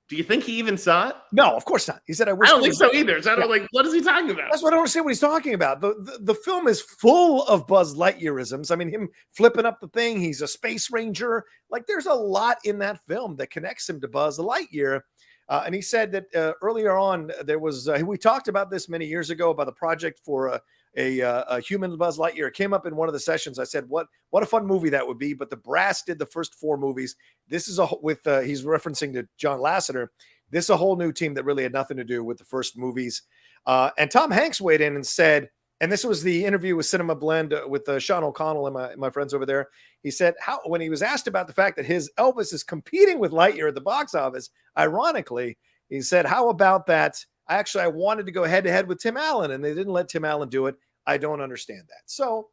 Do you think he even saw it? No, of course not. He said, I don't think so either. So what is he talking about? That's what I don't understand what he's talking about. The film is full of Buzz Lightyearisms. I mean, him flipping up the thing. He's a space ranger. There's a lot in that film that connects him to Buzz Lightyear. And he said that earlier on, there was, we talked about this many years ago about the project for a human Buzz Lightyear. It came up in one of the sessions. I said, what a fun movie that would be. But the brass did the first 4 movies. This is he's referencing to John Lasseter. This is a whole new team that really had nothing to do with the first movies. And Tom Hanks weighed in and said, and this was the interview with Cinema Blend with Sean O'Connell and my friends over there. He said, when he was asked about the fact that his Elvis is competing with Lightyear at the box office, ironically, he said, how about that? I wanted to go head to head with Tim Allen, and they didn't let Tim Allen do it. I don't understand that. So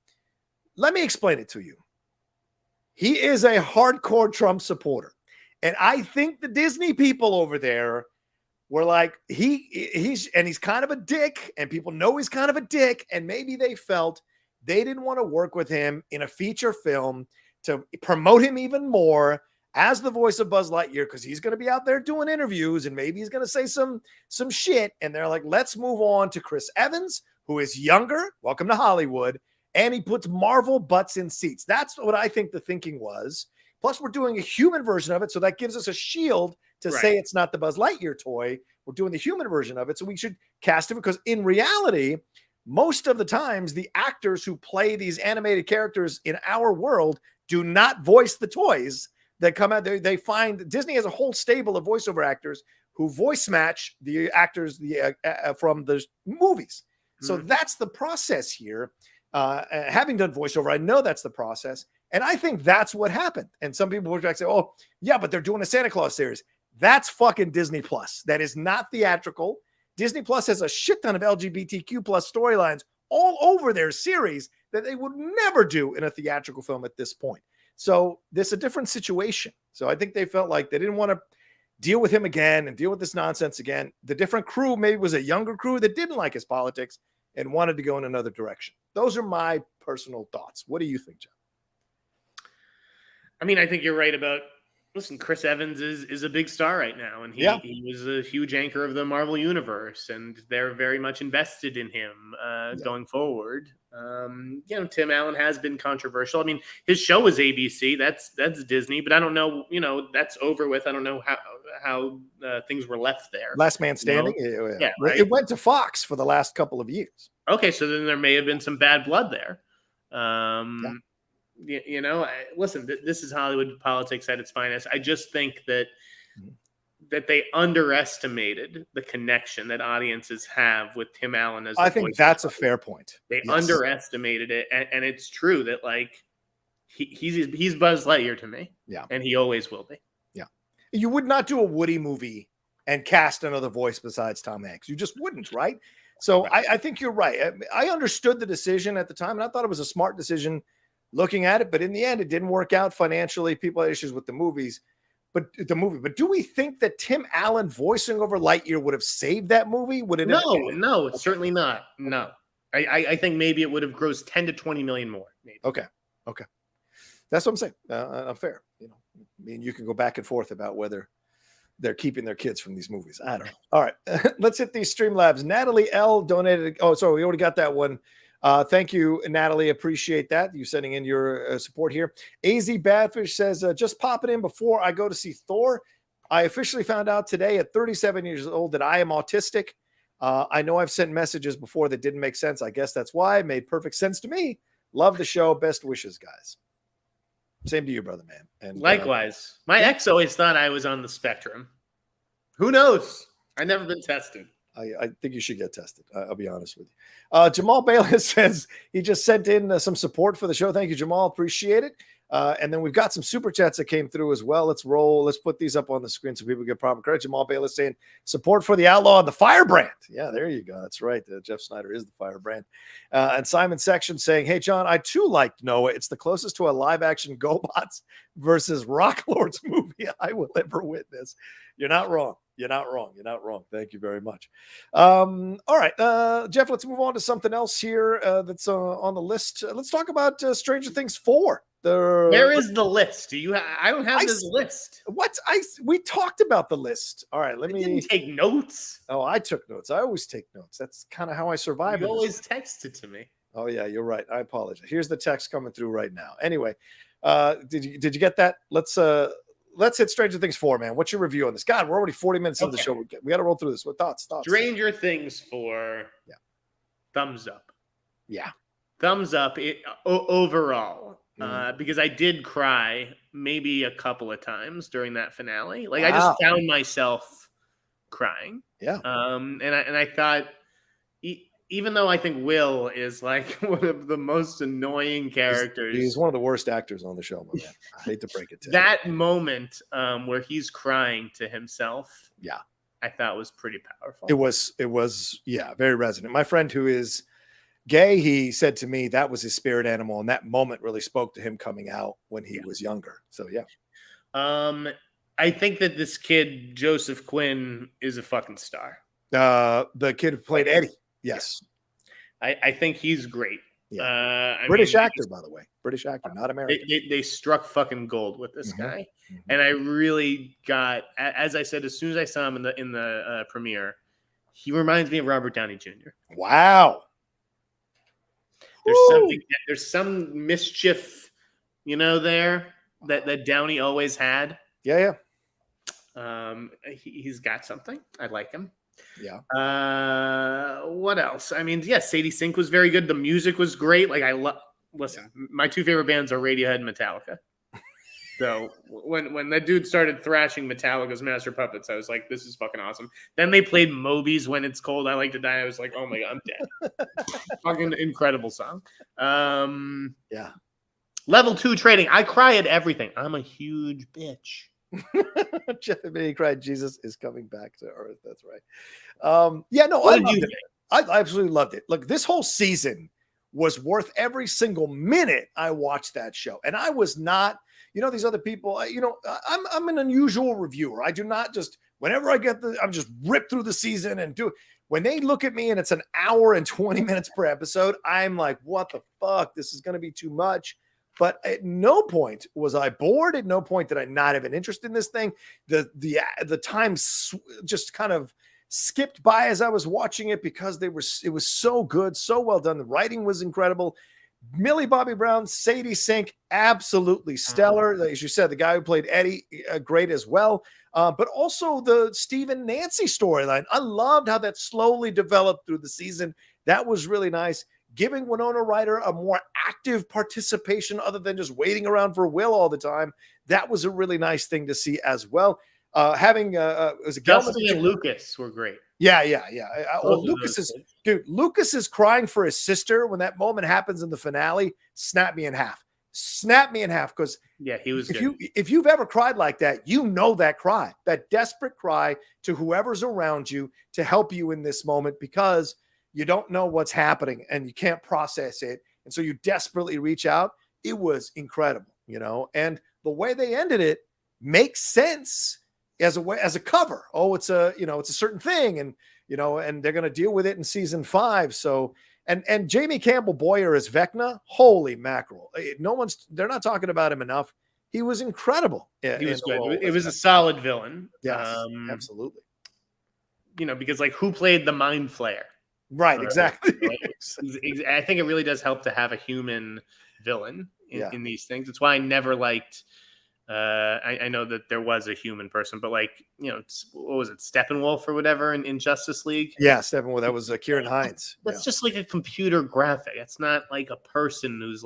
let me explain it to you. He is a hardcore Trump supporter. And I think the Disney people over there were like, he's kind of a dick, and people know he's kind of a dick. And maybe they felt they didn't want to work with him in a feature film to promote him even more as the voice of Buzz Lightyear, because he's going to be out there doing interviews and maybe he's going to say some shit. And they're like, let's move on to Chris Evans, who is younger. Welcome to Hollywood. And he puts Marvel butts in seats. That's what I think the thinking was. Plus, we're doing a human version of it. So that gives us a shield to say it's not the Buzz Lightyear toy. We're doing the human version of it. So we should cast it, because in reality, most of the times, the actors who play these animated characters in our world do not voice the toys that come out. They find Disney has a whole stable of voiceover actors who voice match the actors from the movies. So that's the process here. Having done voiceover, I know that's the process. And I think that's what happened. And some people would say, oh, yeah, but they're doing a Santa Claus series. That's fucking Disney Plus. That is not theatrical. Disney Plus has a shit ton of LGBTQ plus storylines all over their series that they would never do in a theatrical film at this point. So there's a different situation. So I think they felt like they didn't want to deal with him again and deal with this nonsense again. The different crew maybe was a younger crew that didn't like his politics and wanted to go in another direction. Those are my personal thoughts. What do you think, John? I mean, I think you're right about, listen, Chris Evans is a big star right now, and he was a huge anchor of the Marvel Universe, and they're very much invested in him going forward. Tim Allen has been controversial. I mean, his show was ABC. That's Disney, but I don't know. That's over with. I don't know how things were left there. Last Man Standing. Yeah, right? It went to Fox for the last couple of years. Okay, so then there may have been some bad blood there. Listen, this is Hollywood politics at its finest. I just think that they underestimated the connection that audiences have with Tim Allen as I think that's a fair point. They underestimated it. And it's true that, he's Buzz Lightyear to me. Yeah. And he always will be. Yeah. You would not do a Woody movie and cast another voice besides Tom Hanks. You just wouldn't, right? So Right. I think you're right. I understood the decision at the time, and I thought it was a smart decision looking at it. But in the end, it didn't work out financially. People had issues with the movie. But do we think that Tim Allen voicing over Lightyear would have saved that movie? Would it? No, it's certainly not. No. I think maybe it would have grossed 10 to 20 million more. Maybe. Okay. That's what I'm saying. Fair. I mean, you can go back and forth about whether they're keeping their kids from these movies. I don't know. All right. Let's hit these Streamlabs. Natalie L donated. Oh, sorry. We already got that one. Thank you, Natalie. Appreciate that. You sending in your support here. AZ Badfish says, just popping in before I go to see Thor. I officially found out today at 37 years old that I am autistic. I know I've sent messages before that didn't make sense. I guess that's why. It made perfect sense to me. Love the show. Best wishes, guys. Same to you, brother, man. And likewise, my ex always thought I was on the spectrum. Who knows? I've never been tested. I think you should get tested. I'll be honest with you. Jamal Bayless says he just sent in some support for the show. Thank you, Jamal. Appreciate it. And then we've got some super chats that came through as well. Let's roll. Let's put these up on the screen so people get proper credit. Jamal Bayless saying support for the Outlaw and the Firebrand. Yeah, there you go. That's right. Jeff Sneider is the Firebrand. And Simon Section saying, hey, John, I too liked Noah. It's the closest to a live action GoBots versus Rock Lords movie I will ever witness. You're not wrong. You're not wrong. Thank you very much. All right, Jeff, let's move on to something else here that's on the list. Let's talk about Stranger Things 4. Where is the list? I don't have this list. We talked about the list. All right, let me didn't take notes. Oh, I took notes. I always take notes. That's kind of how I survive. You always text it to me. Oh yeah, you're right. I apologize. Here's the text coming through right now. Anyway, did you get that? Let's hit Stranger Things 4, man. What's your review on this? God, we're already 40 minutes into the show. We got to roll through this. What thoughts? Stranger Things 4. Yeah. Thumbs up. Yeah. Thumbs up overall. Because I did cry maybe a couple of times during that finale. Like I just found myself crying. Yeah. And I thought, even though I think Will is like one of the most annoying characters, he's one of the worst actors on the show, my man. I hate to break it to you. That moment where he's crying to himself, yeah, I thought was pretty powerful. It was, yeah, very resonant. My friend who is gay, he said to me that was his spirit animal, and that moment really spoke to him coming out when he was younger. So yeah. I think that this kid Joseph Quinn is a fucking star. The kid who played Eddie. Yes. I think he's great. Yeah. British actor, by the way. British actor, not American. They struck fucking gold with this guy. Mm-hmm. And I really got, as I said, as soon as I saw him in the premiere, he reminds me of Robert Downey Jr. Wow. There's some mischief, there that Downey always had. Yeah. He's got something. I like him. Yeah. What else? I mean, yeah, Sadie Sink was very good. The music was great. Like listen, my two favorite bands are Radiohead and Metallica. So when that dude started thrashing Metallica's Master Puppets, I was like, this is fucking awesome. Then they played Moby's When It's Cold, I Like to Die. I was like, oh my God, I'm dead. Fucking incredible song. Yeah. Level 2 trading. I cry at everything. I'm a huge bitch. Jeff and me cried, Jesus is coming back to earth. That's right. Yeah, no, I loved it. I absolutely loved it. Look, this whole season was worth every single minute I watched that show. And I was not, these other people, I'm an unusual reviewer. I do not just, whenever I I'm just ripped through the season and when they look at me and it's an hour and 20 minutes per episode, I'm like, what the fuck? This is going to be too much. But at no point was I bored. At no point did I not have an interest in this thing. The time just kind of skipped by as I was watching it because it was so good, so well done. The writing was incredible. Millie Bobby Brown, Sadie Sink, absolutely stellar. As you said, the guy who played Eddie, great as well. But also the Steve and Nancy storyline. I loved how that slowly developed through the season. That was really nice. Giving Winona Ryder a more active participation other than just waiting around for Will all the time. That was a really nice thing to see as well. Having Dustin and Lucas were great. Yeah. Lucas is crying for his sister when that moment happens in the finale. Snap me in half. snapped me in half because he was good. If you've ever cried like that, you know that cry, that desperate cry to whoever's around you to help you in this moment because you don't know what's happening and you can't process it. And so you desperately reach out. It was incredible, and the way they ended it makes sense as a cover. Oh, it's a certain thing. And, and they're going to deal with it in season 5. So, and Jamie Campbell Boyer as Vecna, holy mackerel. They're not talking about him enough. He was incredible. He was good. It was a solid villain. Yes, absolutely. Because who played the Mind Flayer? Right, exactly. I think it really does help to have a human villain in these things. It's why I never liked. I know that there was a human person, but what was it, Steppenwolf or whatever in Justice League? Yeah, Steppenwolf. That was Kieran Hines. That's just like a computer graphic. It's not like a person who's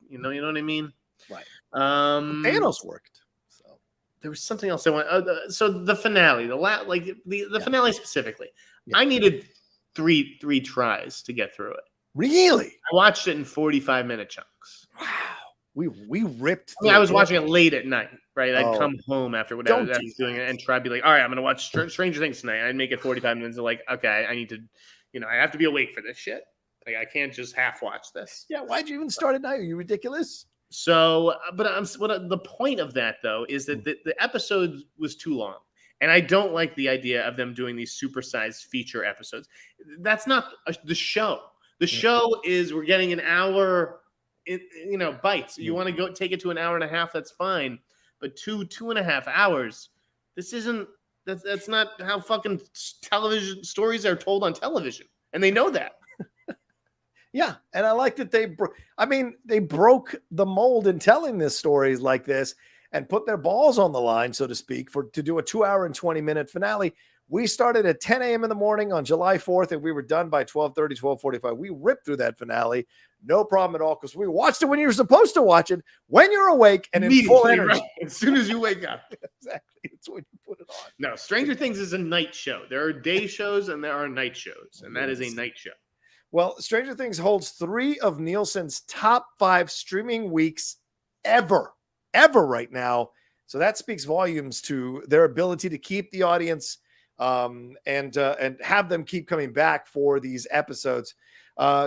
you know what I mean? Right. Thanos worked. So there was something else I want. So the finale, the finale specifically, I needed three tries to get through it. Really? I watched it in 45-minute chunks. Wow. We ripped. I was watching it late at night, right? I'd come home after whatever I was doing and try to be like, all right, I'm going to watch Stranger Things tonight. I'd make it 45 minutes of okay, I need to, I have to be awake for this shit. I can't just half watch this. Yeah. Why'd you even start at night? Are you ridiculous? So, but the point of that though is that the episode was too long. And I don't like the idea of them doing these supersized feature episodes. That's not the show. The show is we're getting an hour bites. You want to go take it to an hour and a half, that's fine. But 2.5 hours, that's not how fucking television stories are told on television. And they know that. Yeah. And I like that they broke the mold in telling this stories like this and put their balls on the line, so to speak, to do a 2-hour and 20-minute finale. We started at 10 a.m. in the morning on July 4th, and we were done by 12:30, 12:45. We ripped through that finale. No problem at all, because we watched it when you're supposed to watch it, when you're awake and in full energy. Right. As soon as you wake up. Exactly. It's when you put it on. No, Stranger Things is a night show. There are day shows and there are night shows, and that is a night show. Well, Stranger Things holds 3 of Nielsen's top 5 streaming weeks ever right now. So that speaks volumes to their ability to keep the audience and have them keep coming back for these episodes.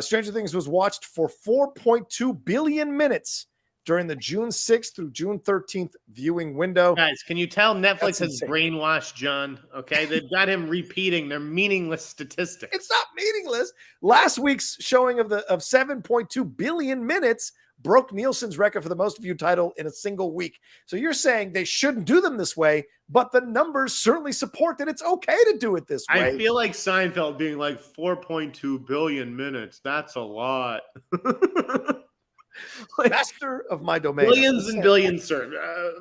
Stranger Things was watched for 4.2 billion minutes during the June 6th through June 13th viewing window. Guys, can you tell Netflix has brainwashed John? Okay, they've got him repeating their meaningless statistics. It's not meaningless. Last week's showing of 7.2 billion minutes broke Nielsen's record for the most viewed title in a single week. So you're saying they shouldn't do them this way, but the numbers certainly support that it's okay to do it this way. I feel like Seinfeld being 4.2 billion minutes. That's a lot. Master of my domain. Billions and billions, sir.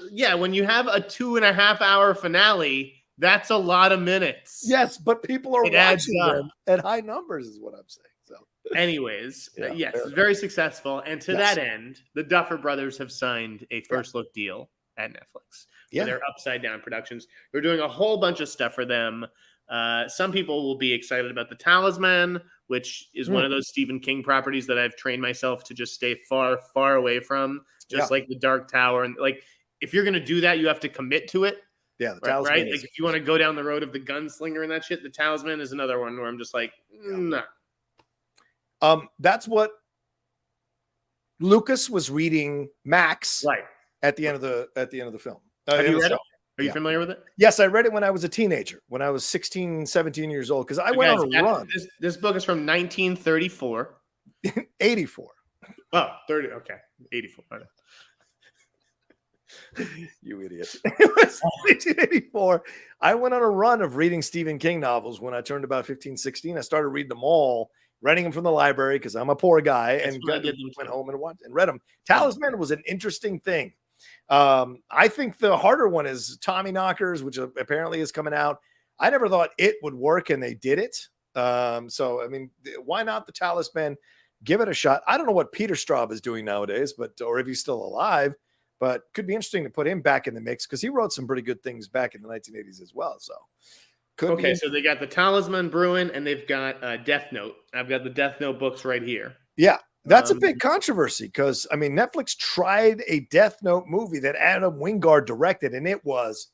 Yeah, when you have a 2.5 hour finale, that's a lot of minutes. Yes, but people are watching them at high numbers is what I'm saying. So anyways, yes, it's very successful. And to that end, the Duffer brothers have signed a first look deal at Netflix. Yeah. For their Upside Down Productions. They're doing a whole bunch of stuff for them. Some people will be excited about The Talisman, which is one of those Stephen King properties that I've trained myself to just stay far, far away from, just like The Dark Tower. And if you're going to do that, you have to commit to it. Yeah, The Talisman. Right? If you want to go down the road of the gunslinger and that shit, The Talisman is another one where I'm just no. That's what Lucas was reading Max at the end of the film. Have you read it? Are you familiar with it? Yes, I read it when I was a teenager, when I was 16, 17 years old, because I went on a run. This book is from 1934. 84. Oh, 30. Okay. 84. You idiot. It was 1984. I went on a run of reading Stephen King novels when I turned about 15, 16. I started reading them all, renting them from the library because I'm a poor guy, and went home and read them. Talisman was an interesting thing. I think the harder one is Tommy Knockers, which apparently is coming out. I never thought it would work, and they did it. So, I mean, why not The Talisman? Give it a shot. I don't know what Peter Straub is doing nowadays, or if he's still alive, but could be interesting to put him back in the mix because he wrote some pretty good things back in the 1980s as well. So, so they got The Talisman brewing, and they've got Death Note. I've got the Death Note books right here. Yeah. That's a big controversy because, I mean, Netflix tried a Death Note movie that Adam Wingard directed, and it was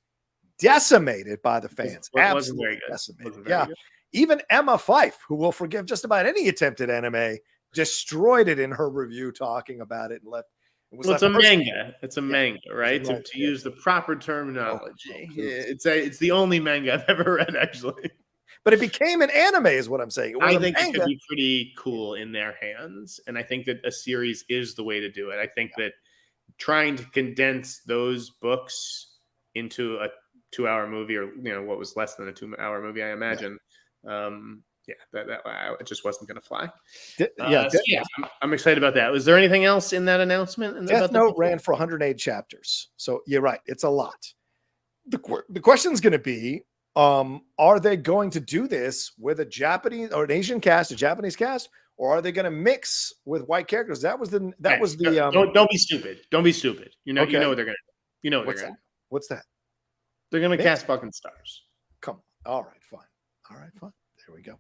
decimated by the fans. Wasn't very good. Decimated. Yeah. Even Emma Fyfe, who will forgive just about any attempt at anime, destroyed it in her review talking about it and left. It's a manga. It's a manga, right? To use the proper terminology. It's the only manga I've ever read, actually. But it became an anime, is what I'm saying. I think it could be pretty cool in their hands, and I think that a series is the way to do it. I think that trying to condense those books into a 2-hour movie, or what was less than a 2-hour movie, I imagine. It just wasn't going to fly. I'm excited about that. Was there anything else in that announcement? Death Note ran for 108 chapters, so you're right. It's a lot. The question is going to be, are they going to do this with a Japanese or an Asian cast, a Japanese cast, or are they going to mix with white characters? That was the. Don't be stupid. Don't be stupid. You know what they're going to do. You know what they're going to do. What's that? They're going to cast fucking stars. Come on. All right, fine. There we go.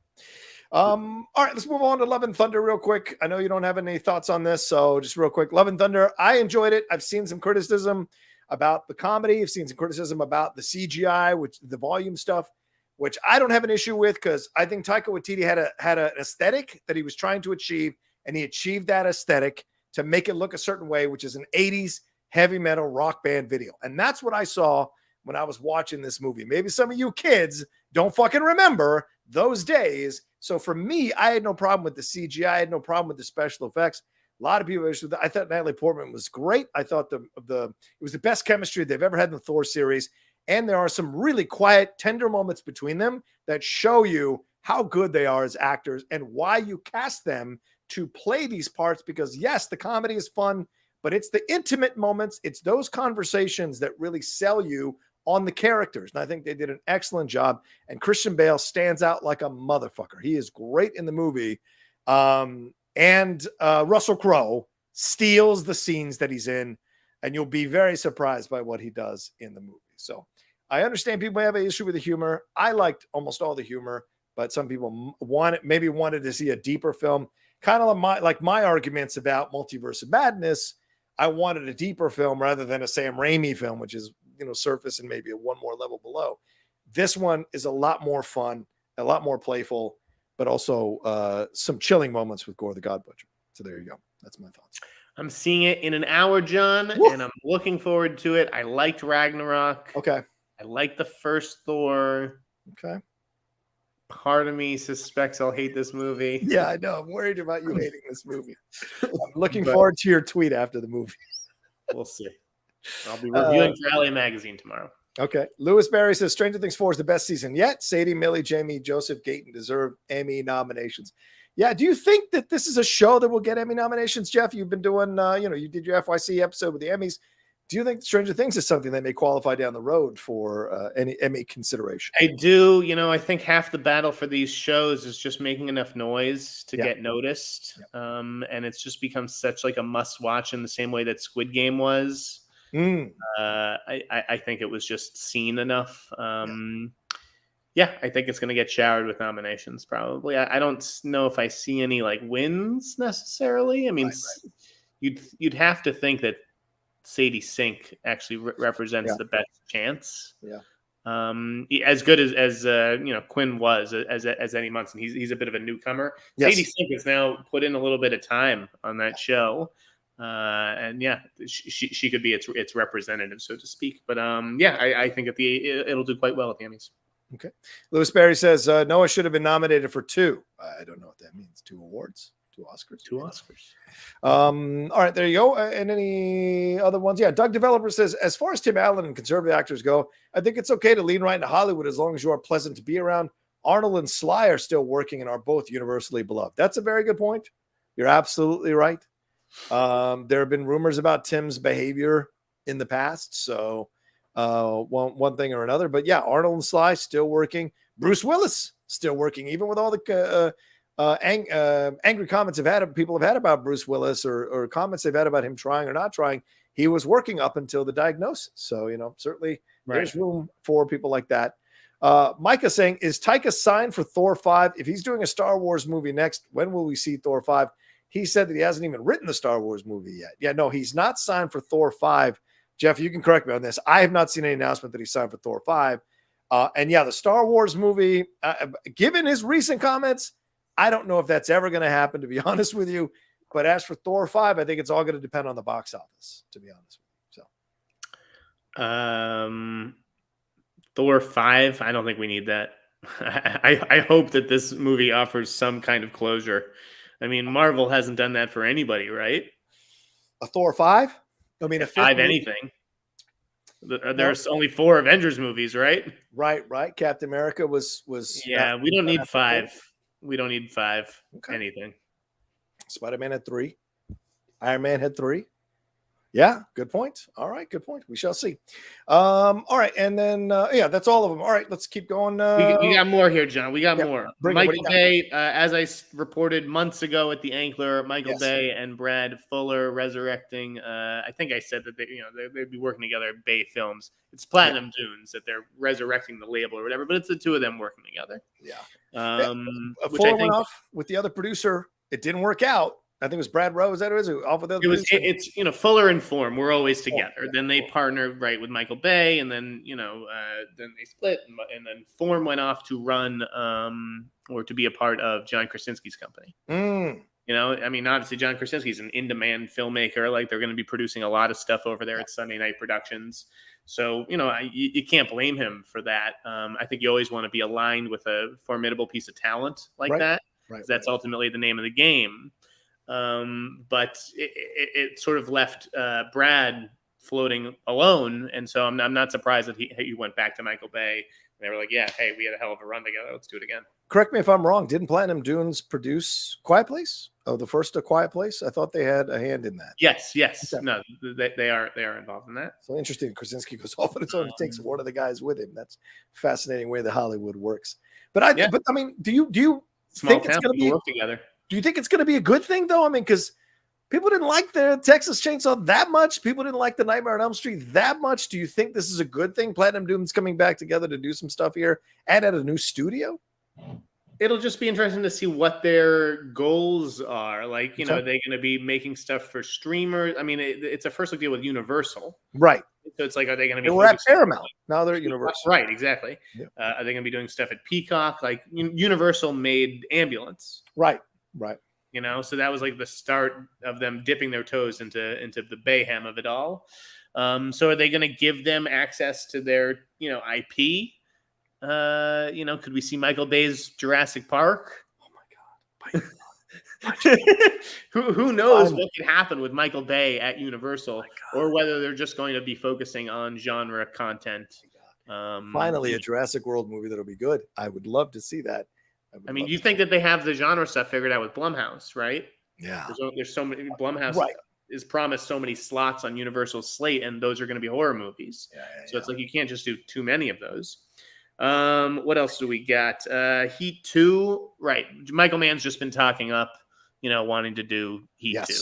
All right, let's move on to Love and Thunder real quick. I know you don't have any thoughts on this, so just real quick. Love and Thunder, I enjoyed it. I've seen some criticism about the comedy. I've seen some criticism about the CGI, which the volume stuff, which I don't have an issue with because I think Taika Waititi had an aesthetic that he was trying to achieve, and he achieved that aesthetic to make it look a certain way, which is an 80s heavy metal rock band video. And that's what I saw when I was watching this movie. Maybe some of you kids don't fucking remember those days. So for me, I had no problem with the CGI. I had no problem with the special effects. A lot of people, I thought Natalie Portman was great. I thought it was the best chemistry they've ever had in the Thor series. And there are some really quiet, tender moments between them that show you how good they are as actors and why you cast them to play these parts. Because yes, the comedy is fun, but it's the intimate moments. It's those conversations that really sell you on the characters. And I think they did an excellent job. And Christian Bale stands out like a motherfucker. He is great in the movie. And Russell Crowe steals the scenes that he's in, and you'll be very surprised by what he does in the movie. So I understand people have an issue with the humor. I liked almost all the humor, but some people wanted to see a deeper film. Kind of like my arguments about Multiverse of Madness. I wanted a deeper film rather than a Sam Raimi film, which is surface and maybe one more level below. This one is a lot more fun, a lot more playful, but also some chilling moments with Gore the God Butcher. So there you go. That's my thoughts. I'm seeing it in an hour, John, and I'm looking forward to it. I liked Ragnarok. Okay. I liked the first Thor. Okay. Part of me suspects I'll hate this movie. Yeah, I know. I'm worried about you hating this movie. I'm looking forward to your tweet after the movie. We'll see. I'll be reviewing for LA Magazine tomorrow. Okay. Lewis Barry says Stranger Things 4 is the best season yet. Sadie, Millie, Jamie, Joseph, Gayton deserve Emmy nominations. Yeah. Do you think that this is a show that will get Emmy nominations, Jeff? You've been doing, you did your FYC episode with the Emmys. Do you think Stranger Things is something that may qualify down the road for any Emmy consideration? I do. I think half the battle for these shows is just making enough noise to get noticed. And it's just become such like a must watch in the same way that Squid Game was. I think it was just seen enough. I think it's going to get showered with nominations probably. I don't know if I see any like wins necessarily. I mean, you'd have to think that Sadie Sink actually represents the best chance. Yeah. As good as Quinn was as Eddie Munson. He's a bit of a newcomer. Yes. Sadie Sink has now put in a little bit of time on that show. She could be its representative, so to speak. But I think it'll do quite well at the Emmys. Okay. Lewis Barry says Noah should have been nominated for 2. I don't know what that means. 2 awards, 2 Oscars. 2 Oscars. All right, there you go. And any other ones? Yeah, Doug Developer says, as far as Tim Allen and conservative actors go, I think it's okay to lean right into Hollywood as long as you are pleasant to be around. Arnold and Sly are still working and are both universally beloved. That's a very good point. You're absolutely right. There have been rumors about Tim's behavior in the past. So one thing or another, but yeah, Arnold and Sly still working. Bruce Willis still working, even with all the angry comments people have had about Bruce Willis or comments they've had about him trying or not trying. He was working up until the diagnosis. So, certainly there's room for people like that. Micah saying, is Taika signed for Thor 5? If he's doing a Star Wars movie next, when will we see Thor 5? he said that he hasn't even written the Star Wars movie yet. Yeah, no, he's not signed for Thor 5. Jeff, you can correct me on this. I have not seen any announcement that he signed for Thor 5. And yeah, the Star Wars movie, given his recent comments, I don't know if that's ever going to happen, to be honest with you. But as for Thor 5, I think it's all going to depend on the box office, to be honest with you. So, Thor 5, I don't think we need that. I hope that this movie offers some kind of closure. I mean, Marvel hasn't done that for anybody, right? A Thor 5? I mean, a 5 anything. There's only 4 Avengers movies, right? Right. Captain America was. Yeah, we don't need 5. We don't need 5 anything. Spider-Man had 3. Iron Man had 3. Yeah, good point. All right, good point. We shall see. All right, and then that's all of them. All right, let's keep going. We got more here, John. We got more. Michael Bay, as I reported months ago at the Ankler, Michael Bay and Brad Fuller resurrecting. I think I said that they'd be working together at Bay Films. It's Platinum Dunes that they're resurrecting the label or whatever, but it's the two of them working together. Yeah. Which I think went off with the other producer. It didn't work out. I think it was Brad Rowe. Is that it? Off of the it's Fuller and Form. We're always together. Then they partnered with Michael Bay, and then then they split, and then Form went off to run or to be a part of John Krasinski's company. I mean, obviously John Krasinski's an in-demand filmmaker. Like, they're going to be producing a lot of stuff over there at Sunday Night Productions. So you can't blame him for that. I think you always want to be aligned with a formidable piece of talent like that. Right. That's ultimately the name of the game. But it sort of left Brad floating alone, and so I'm not surprised that he went back to Michael Bay. And they were like, "Yeah, hey, we had a hell of a run together. Let's do it again." Correct me if I'm wrong. Didn't Platinum Dunes produce Quiet Place? Oh, the first A Quiet Place. I thought they had a hand in that. Yes. Okay. No, they are involved in that. So interesting. Krasinski goes off on its own. He takes one of the guys with him. That's a fascinating way that Hollywood works. But I mean, do you think it's going to be work together? Do you think it's going to be a good thing, though? I mean, because people didn't like the Texas Chainsaw that much. People didn't like the Nightmare on Elm Street that much. Do you think this is a good thing? Platinum Dunes coming back together to do some stuff here and at a new studio? It'll just be interesting to see what their goals are. Like, are they going to be making stuff for streamers? I mean, it's a first look deal with Universal. Right. So it's like, are they going to be? We're at Paramount. Now they're at Universal. Right, exactly. Yep. Are they going to be doing stuff at Peacock? Like, Universal made Ambulance. Right. So that was like the start of them dipping their toes into the mayhem of it all. So are they going to give them access to their, IP? Could we see Michael Bay's Jurassic Park? Oh my God. Who knows what can happen with Michael Bay at Universal, or whether they're just going to be focusing on genre content. Finally, a Jurassic World movie that'll be good. I would love to see that. I mean, you think that they have the genre stuff figured out with Blumhouse, right? Yeah. There's so many. Blumhouse is promised so many slots on Universal's slate, and those are going to be horror movies. So it's like you can't just do too many of those. What else do we got? Heat 2, right? Michael Mann's just been talking up, wanting to do Heat 2,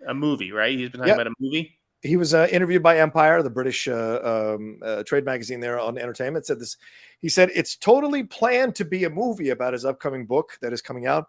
a movie, right? He's been talking about a movie. He was interviewed by Empire, the British trade magazine there on entertainment. Said this. He said it's totally planned to be a movie about his upcoming book that is coming out.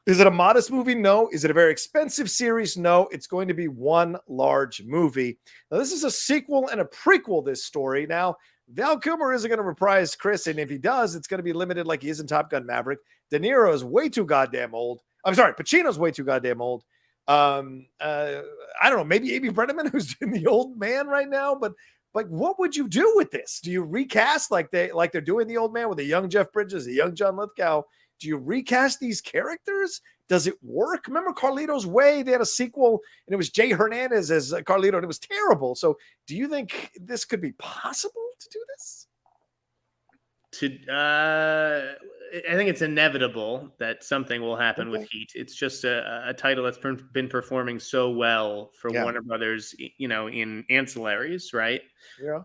Is it a modest movie? No. Is it a very expensive series? No. It's going to be one large movie. Now, this is a sequel and a prequel, this story. Now, Val Kilmer isn't going to reprise Chris, and if he does, it's going to be limited like he is in Top Gun Maverick. De Niro is way too goddamn old. I'm sorry, Pacino's way too goddamn old. I don't know, maybe Amy Brenneman, who's doing the old man right now, but like, what would you do with this? Do you recast like they're doing the old man with a young Jeff Bridges, a young John Lithgow? Do you recast these characters? Does it work? Remember Carlito's Way? They had a sequel, and it was Jay Hernandez as Carlito, and it was terrible. So do you think this could be possible to do this? I think it's inevitable that something will happen with Heat. It's just a title that's been performing so well for Warner Brothers, in ancillaries, right? Yeah.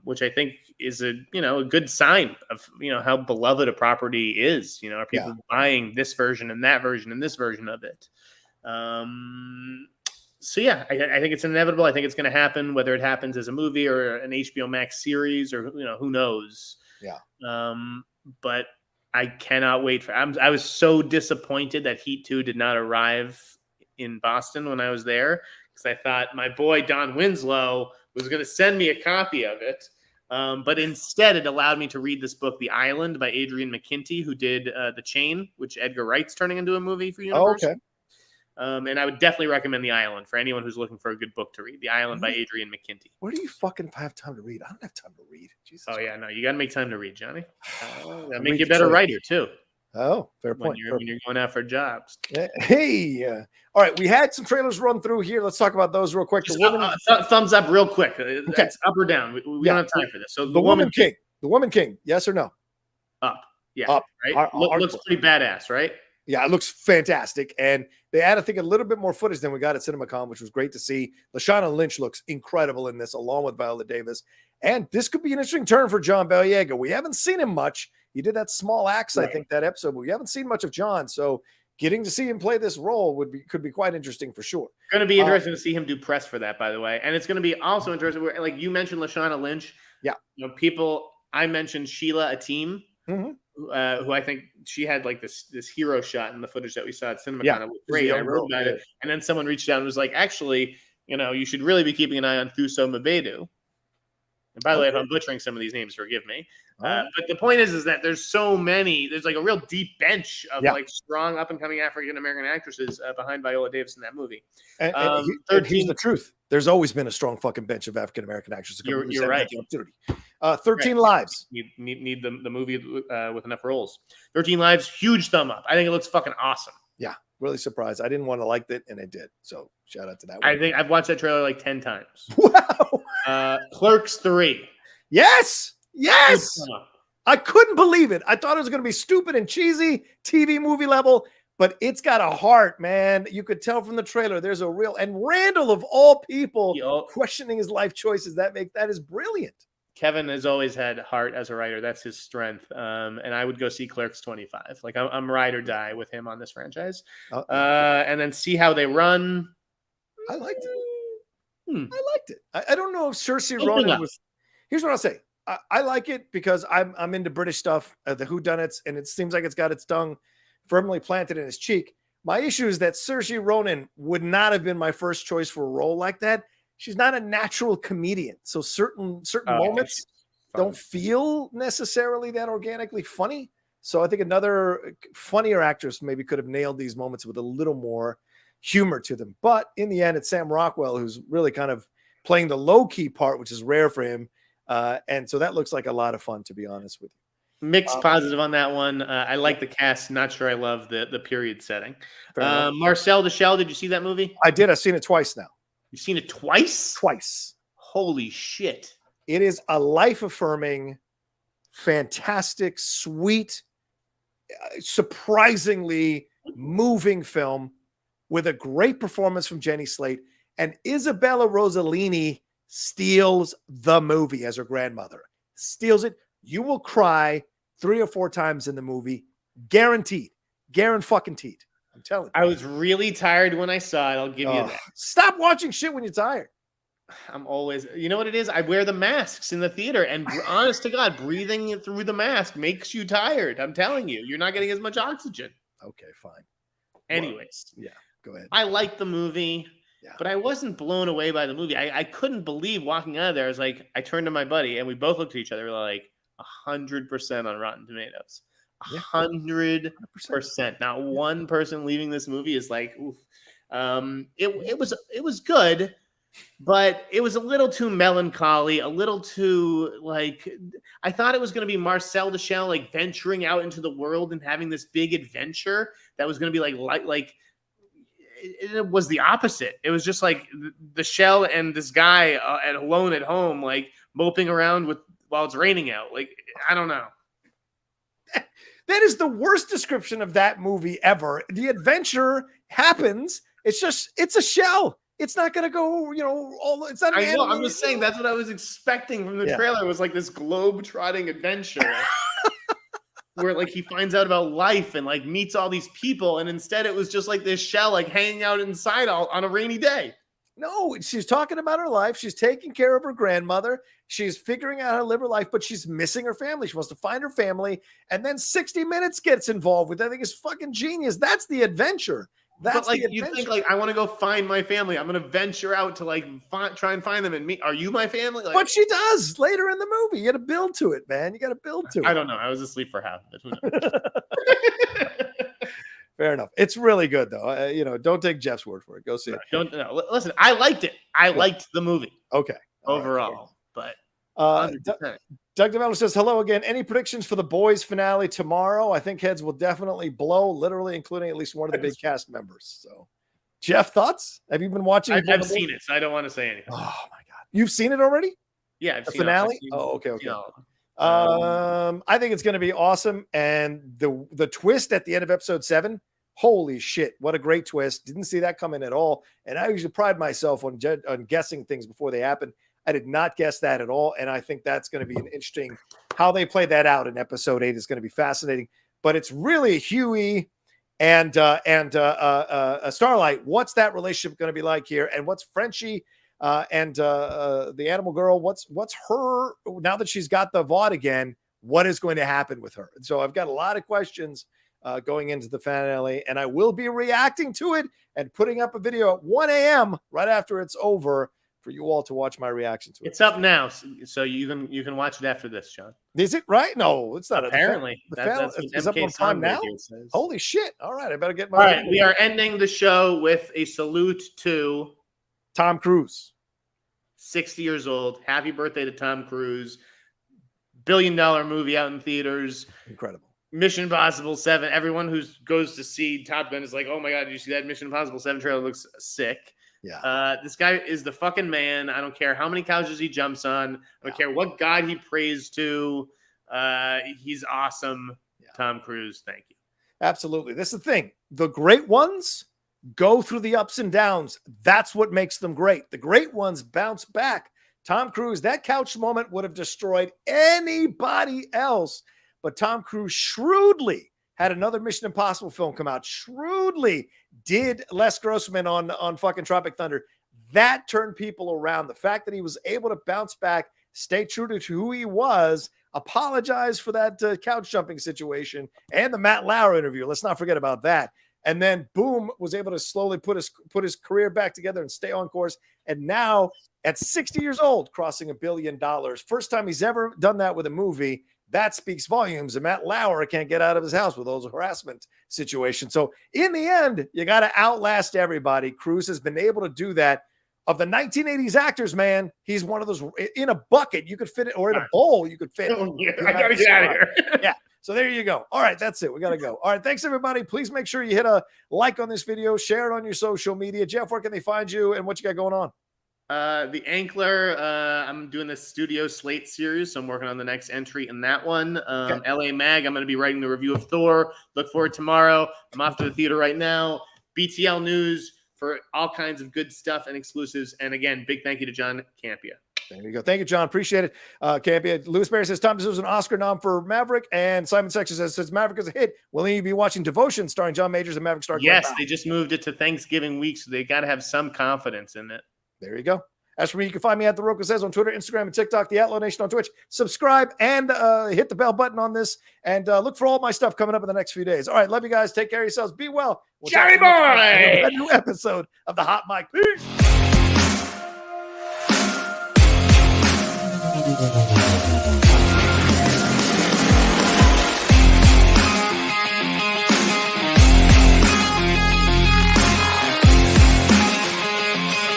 Which I think is a good sign of, how beloved a property is. Are people buying this version and that version and this version of it? So yeah, I think it's inevitable. I think it's going to happen, whether it happens as a movie or an HBO Max series, or who knows. Yeah. But I cannot wait for. I was so disappointed that Heat 2 did not arrive in Boston when I was there, because I thought my boy Don Winslow was going to send me a copy of it. But instead, it allowed me to read this book, The Island, by Adrian McKinty, who did The Chain, which Edgar Wright's turning into a movie for Universal. Oh, okay. And I would definitely recommend The Island for anyone who's looking for a good book to read. The Island by Adrian McKinty. Where do you fucking have time to read? I don't have time to read. Jesus. Oh, yeah, no, you got to make time to read, Johnny. That'll make you a better writer, too. Oh, fair point. When you're going out for jobs. Hey, all right, we had some trailers run through here. Let's talk about those real quick. Just, thumbs up real quick. Okay. That's up or down. We don't have time for this. So the Woman King. The Woman King, yes or no? Up. Yeah. Up. Right? Looks pretty badass, right? Yeah, it looks fantastic. And they added, I think, a little bit more footage than we got at CinemaCon, which was great to see. Lashana Lynch looks incredible in this, along with Viola Davis. And this could be an interesting turn for John Boyega. We haven't seen him much. He did that small axe, right. I think, that episode, but we haven't seen much of John. So getting to see him play this role could be quite interesting for sure. Going to be interesting to see him do press for that, by the way. And it's going to be also interesting, like you mentioned Lashana Lynch. Yeah. I mentioned Sheila Atim. Mm-hmm. Who I think she had like this hero shot in the footage that we saw at CinemaCon. Yeah, it was great. I wrote about it. And then someone reached out and was like, actually, you should really be keeping an eye on Thuso Mabedu. And by the way, if I'm butchering some of these names, forgive me. But the point is that there's like a real deep bench of like strong up and coming African-American actresses behind Viola Davis in that movie. And here's the truth. There's always been a strong fucking bench of African-American actresses. You're right. 13 Lives. Need the movie with enough roles. 13 Lives, huge thumb up. I think it looks fucking awesome. Yeah, really surprised. I didn't want to like it, and it did. So shout out to that one. I think I've watched that trailer like 10 times. Wow. Clerks 3. Yes. I couldn't believe it. I thought it was going to be stupid and cheesy, TV movie level, but it's got a heart, man. You could tell from the trailer. There's a real, and Randall of all people questioning his life choices. That is brilliant. Kevin has always had heart as a writer. That's his strength. And I would go see Clerks 25. Like I'm ride or die with him on this franchise. And then see how they run. I liked it. I liked it. I don't know if Saoirse Ronan was. Here's what I'll say. I like it because I'm into British stuff, the whodunits, and it seems like it's got its tongue firmly planted in his cheek. My issue is that Saoirse Ronan would not have been my first choice for a role like that. She's not a natural comedian, so certain moments don't feel necessarily that organically funny. So I think another funnier actress maybe could have nailed these moments with a little more humor to them. But in the end, it's Sam Rockwell who's really kind of playing the low-key part, which is rare for him. And so that looks like a lot of fun, to be honest with you. Mixed positive on that one. I like the cast. Not sure I love the period setting. Marcel the Shell, did you see that movie? I did. I've seen it twice now. You've seen it twice? Twice. Holy shit. It is a life-affirming, fantastic, sweet, surprisingly moving film with a great performance from Jenny Slate. And Isabella Rossellini steals the movie as her grandmother. Steals it. You will cry 3 or 4 times in the movie. Guaranteed. Guaranteed. I'm telling you. I was really tired when I saw it. I'll give you that. Stop watching shit when you're tired. I'm always, you know what it is? I wear the masks in the theater, and honest to God, breathing through the mask makes you tired. I'm telling you, you're not getting as much oxygen. Okay, fine. Anyways. Yeah, go ahead. I liked the movie. Yeah. But I wasn't blown away by the movie. I couldn't believe walking out of there. I was like, I turned to my buddy and we both looked at each other. We were like 100% on Rotten Tomatoes. 100%. Not one person leaving this movie is like, oof. It was good, but it was a little too melancholy, a little too like, I thought it was going to be Marcel the Shell, like venturing out into the world and having this big adventure that was going to be like, it was the opposite. It was just like the Shell and this guy alone at home, like moping around while it's raining out. Like, I don't know. That is the worst description of that movie ever. The adventure happens. It's a shell. It's not going to go, it's not. I know. I'm just saying that's what I was expecting from the trailer. It was like this globe-trotting adventure. Where like he finds out about life and like meets all these people, and instead it was just like this shell like hanging out inside on a rainy day. No, she's talking about her life. She's taking care of her grandmother. She's figuring out how to live her life, but she's missing her family. She wants to find her family, and then 60 Minutes gets involved with. I think it's fucking genius. That's the adventure. That's like the you adventure. think like I want to go find my family. I'm gonna venture out to like try and find them and meet. Are you my family? Like, but she does later in the movie. You got to build to it, man. You got to build to it. I don't know. I was asleep for half of it. Who knows? Fair enough. It's really good though. Don't take Jeff's word for it. Go see it. Listen, I liked it. I liked the movie. Okay. Overall, but Doug Develler says hello again. Any predictions for the boys finale tomorrow? I think heads will definitely blow, literally, including at least one of the big cast members. So, Jeff, thoughts? Have you been watching? I've seen it, so I don't want to say anything. Oh my god, you've seen it already? Yeah, I've seen finale. Okay. I think it's going to be awesome, and the twist at the end of episode 7. Holy shit! What a great twist! Didn't see that coming at all. And I usually pride myself on guessing things before they happen. I did not guess that at all, and I think that's going to be an interesting how they play that out in episode 8 is going to be fascinating. But it's really Huey and Starlight. What's that relationship going to be like here? And what's Frenchie and the animal girl? What's her now that she's got the VOD again? What is going to happen with her? And so I've got a lot of questions going into the finale, and I will be reacting to it and putting up a video at 1 a.m. right after it's over for you all to watch my reaction to it. It's up now, so you can watch it after this, John. Is it right? No, it's not. Apparently, it's up on Prime now. Holy shit! All right, I better get my. All right, we are ending the show with a salute to Tom Cruise, 60 years old. Happy birthday to Tom Cruise! $1 billion movie out in theaters. Incredible. Mission Impossible 7. Everyone who goes to see Top Gun is like, oh my god, did you see that Mission Impossible 7 trailer? It looks sick. Yeah. This guy is the fucking man. I don't care how many couches he jumps on. I don't care what god he prays to. He's awesome. Yeah. Tom Cruise, thank you. Absolutely. This is the thing. The great ones go through the ups and downs. That's what makes them great. The great ones bounce back. Tom Cruise, that couch moment would have destroyed anybody else. But Tom Cruise shrewdly had another Mission Impossible film come out, shrewdly did Les Grossman on fucking Tropic Thunder. That turned people around. The fact that he was able to bounce back, stay true to who he was, apologize for that couch jumping situation, and the Matt Lauer interview. Let's not forget about that. And then, boom, was able to slowly put his career back together and stay on course. And now, at 60 years old, crossing $1 billion. First time he's ever done that with a movie. That speaks volumes. And Matt Lauer can't get out of his house with those harassment situations. So in the end, you got to outlast everybody. Cruise has been able to do that. Of the 1980s actors, man, he's one of those in a bucket. You could fit it, or in a bowl, you could fit. Oh, yeah. I got to get out of here. Yeah. So there you go. All right. That's it. We got to go. All right. Thanks, everybody. Please make sure you hit a like on this video, share it on your social media. Jeff, where can they find you and what you got going on? The Ankler, I'm doing the Studio Slate series, so I'm working on the next entry in that one. Okay. LA Mag, I'm going to be writing the review of Thor. Look forward tomorrow. I'm off to the theater right now. BTL News for all kinds of good stuff and exclusives. And again, big thank you to John Campia. There you go. Thank you, John. Appreciate it. Campia. Lewis Berry says Tom deserves an Oscar nom for Maverick, and Simon Section says Maverick is a hit. Will he be watching Devotion starring John Majors and Maverick star? Yes, they just moved it to Thanksgiving week, so they got to have some confidence in it. There you go. As for me, you can find me at The Rocha Says on Twitter, Instagram, and TikTok, The Outlaw Nation on Twitch. Subscribe and hit the bell button on this, and look for all my stuff coming up in the next few days. All right, love you guys. Take care of yourselves. Be well. We'll Cherry Boy! A new episode of The Hot Mic. Peace.